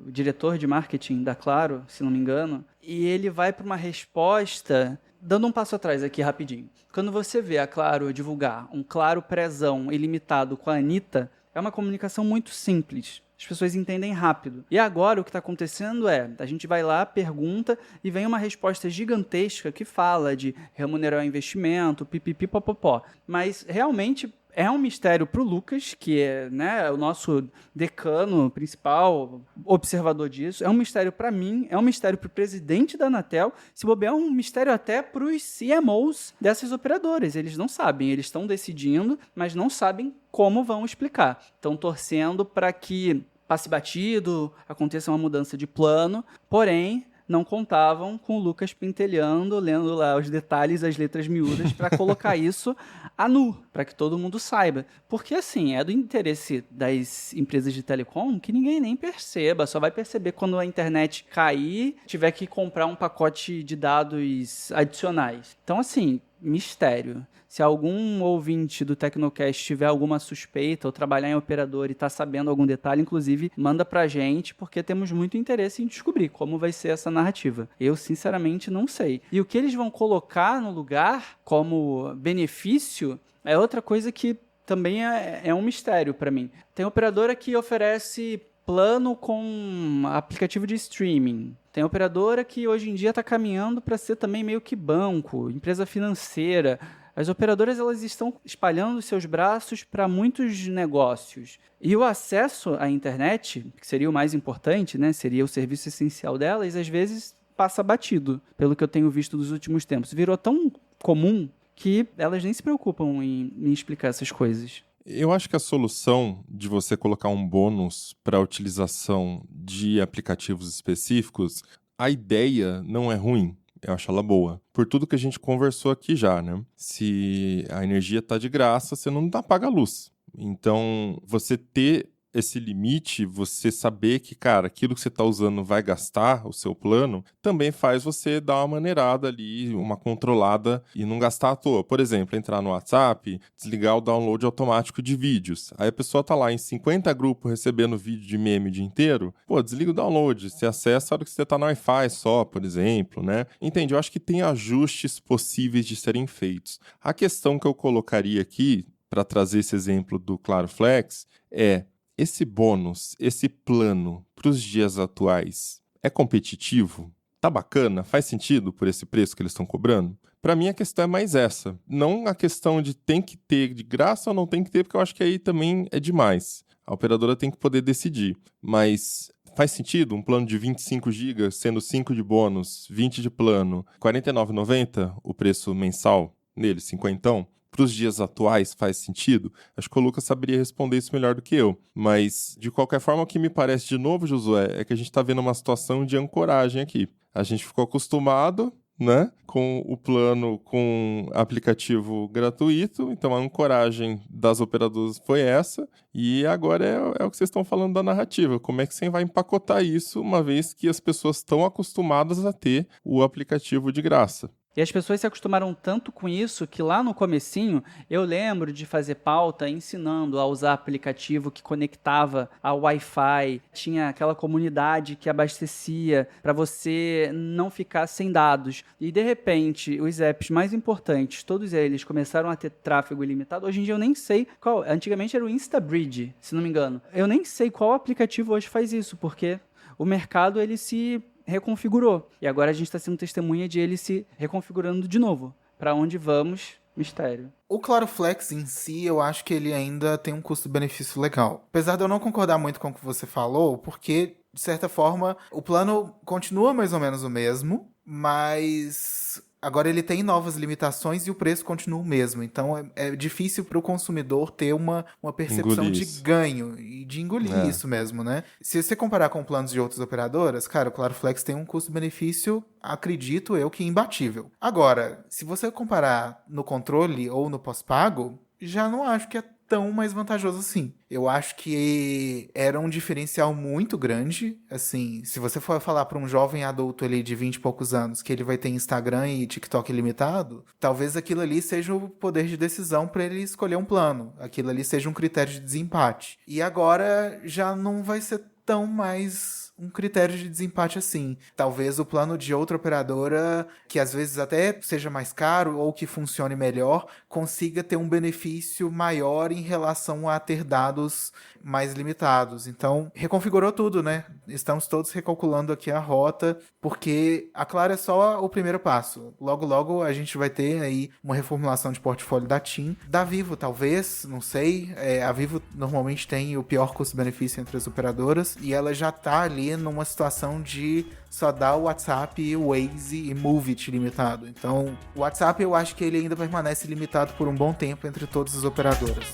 Speaker 3: diretor de marketing da Claro, se não me engano, e ele vai para uma resposta, dando um passo atrás aqui rapidinho. Quando você vê a Claro divulgar um Claro Prezão ilimitado com a Anitta, é uma comunicação muito simples. As pessoas entendem rápido. E agora o que está acontecendo é, a gente vai lá, pergunta e vem uma resposta gigantesca que fala de remunerar o investimento, pipipipopopó. Mas realmente é um mistério para o Lucas, que é, né, o nosso decano principal, observador disso. É um mistério para mim, é um mistério para o presidente da Anatel. Se bobear, é um mistério até para os CMOs dessas operadoras. Eles não sabem, eles estão decidindo, mas não sabem como vão explicar. Estão torcendo para que passe batido, aconteça uma mudança de plano, porém não contavam com o Lucas pentelhando, lendo lá os detalhes, as letras miúdas, para colocar isso a nu, para que todo mundo saiba. Porque, assim, é do interesse das empresas de telecom que ninguém nem perceba, só vai perceber quando a internet cair, tiver que comprar um pacote de dados adicionais. Então, assim, mistério. Se algum ouvinte do Tecnocast tiver alguma suspeita ou trabalhar em operador e está sabendo algum detalhe, inclusive, manda pra gente, porque temos muito interesse em descobrir como vai ser essa narrativa. Eu, sinceramente, não sei. E o que eles vão colocar no lugar como benefício é outra coisa que também é um mistério para mim. Tem operadora que oferece plano com aplicativo de streaming. Tem operadora que hoje em dia está caminhando para ser também meio que banco, empresa financeira. As operadoras elas estão espalhando seus braços para muitos negócios. E o acesso à internet, que seria o mais importante, né, seria o serviço essencial delas, às vezes passa batido, pelo que eu tenho visto nos últimos tempos. Virou tão comum que elas nem se preocupam em explicar essas coisas.
Speaker 2: Eu acho que a solução de você colocar um bônus para a utilização de aplicativos específicos, a ideia não é ruim. Eu acho ela boa. Por tudo que a gente conversou aqui já, né? Se a energia tá de graça, você não apaga a luz. Então, você ter esse limite, você saber que, cara, aquilo que você está usando vai gastar o seu plano, também faz você dar uma maneirada ali, uma controlada e não gastar à toa. Por exemplo, entrar no WhatsApp, desligar o download automático de vídeos. Aí a pessoa tá lá em 50 grupos recebendo vídeo de meme o dia inteiro. Pô, desliga o download. Você acessa a hora que você tá no Wi-Fi só, por exemplo, né? Entende? Eu acho que tem ajustes possíveis de serem feitos. A questão que eu colocaria aqui, para trazer esse exemplo do Claro Flex, é esse bônus, esse plano para os dias atuais é competitivo? Tá bacana? Faz sentido por esse preço que eles estão cobrando? Para mim a questão é mais essa. Não a questão de tem que ter de graça ou não tem que ter, porque eu acho que aí também é demais. A operadora tem que poder decidir. Mas faz sentido um plano de 25 GB, sendo 5 de bônus, 20 de plano, R$ 49,90 o preço mensal nele, 50? Para os dias atuais faz sentido? Acho que o Lucas saberia responder isso melhor do que eu. Mas, de qualquer forma, o que me parece de novo, Josué, é que a gente está vendo uma situação de ancoragem aqui. A gente ficou acostumado, né, com o plano com aplicativo gratuito, então a ancoragem das operadoras foi essa, e agora é o que vocês estão falando da narrativa. Como é que você vai empacotar isso, uma vez que as pessoas estão acostumadas a ter o aplicativo de graça?
Speaker 3: E as pessoas se acostumaram tanto com isso que lá no comecinho eu lembro de fazer pauta ensinando a usar aplicativo que conectava ao Wi-Fi, tinha aquela comunidade que abastecia para você não ficar sem dados. E de repente os apps mais importantes, todos eles começaram a ter tráfego ilimitado. Hoje em dia eu nem sei qual, antigamente era o InstaBridge, se não me engano. Eu nem sei qual aplicativo hoje faz isso, porque o mercado ele se reconfigurou. E agora a gente está sendo testemunha de ele se reconfigurando de novo. Para onde vamos? Mistério.
Speaker 4: O Claro Flex em si, eu acho que ele ainda tem um custo-benefício legal. Apesar de eu não concordar muito com o que você falou, porque, de certa forma, o plano continua mais ou menos o mesmo, mas agora ele tem novas limitações e o preço continua o mesmo. Então é difícil para o consumidor ter uma percepção de ganho e de engolir isso mesmo, né? Se você comparar com planos de outras operadoras, cara, o Claro Flex tem um custo-benefício, acredito eu, que imbatível. Agora, se você comparar no controle ou no pós-pago, já não acho que é tão mais vantajoso assim. Eu acho que era um diferencial muito grande, assim, se você for falar para um jovem adulto ali de 20 e poucos anos que ele vai ter Instagram e TikTok ilimitado, talvez aquilo ali seja o poder de decisão para ele escolher um plano, aquilo ali seja um critério de desempate. E agora já não vai ser tão mais um critério de desempate assim. Talvez o plano de outra operadora, que às vezes até seja mais caro ou que funcione melhor, consiga ter um benefício maior em relação a ter dados mais limitados. Então, reconfigurou tudo, né? Estamos todos recalculando aqui a rota, porque a Claro é só o primeiro passo. Logo, logo a gente vai ter aí uma reformulação de portfólio da TIM. Da Vivo, talvez, não sei. A Vivo normalmente tem o pior custo-benefício entre as operadoras, e ela já tá ali numa situação de só dar o WhatsApp, o Waze e Move It limitado. Então, o WhatsApp eu acho que ele ainda permanece limitado por um bom tempo entre todas as operadoras.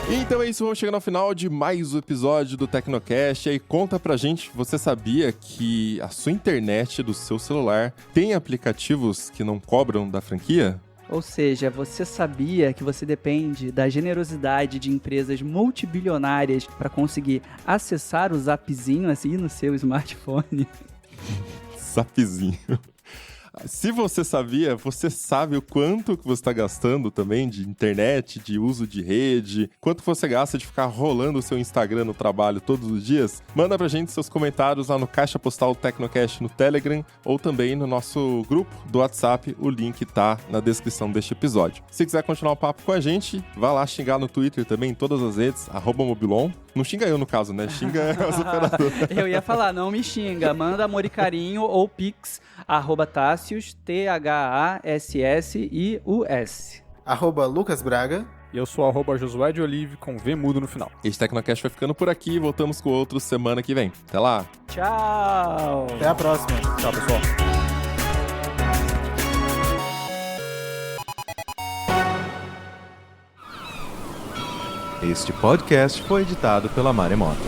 Speaker 2: Então é isso, vamos chegando ao final de mais um episódio do Tecnocast. E aí conta pra gente, você sabia que a sua internet do seu celular tem aplicativos que não cobram da franquia?
Speaker 3: Ou seja, você sabia que você depende da generosidade de empresas multibilionárias para conseguir acessar o Zapzinho assim no seu smartphone?
Speaker 2: Zapzinho. Se você sabia, você sabe o quanto que você está gastando também de internet, de uso de rede, quanto você gasta de ficar rolando o seu Instagram no trabalho todos os dias? Manda pra gente seus comentários lá no Caixa Postal Tecnocast no Telegram ou também no nosso grupo do WhatsApp, o link tá na descrição deste episódio. Se quiser continuar o papo com a gente, vá lá xingar no Twitter também, em todas as redes, @mobilon. Não xinga eu no caso, né? Xinga as operadoras.
Speaker 3: Eu ia falar, não me xinga, manda amor e carinho ou pix, @Tassius, THASSIUS.
Speaker 4: @LucasBraga.
Speaker 5: E eu sou @Josué de Olive com V mudo no final.
Speaker 2: Esse Tecnocast vai ficando por aqui, voltamos com outro semana que vem. Até lá!
Speaker 3: Tchau!
Speaker 4: Até a próxima.
Speaker 5: Tchau, pessoal.
Speaker 9: Este podcast foi editado pela Maremoto.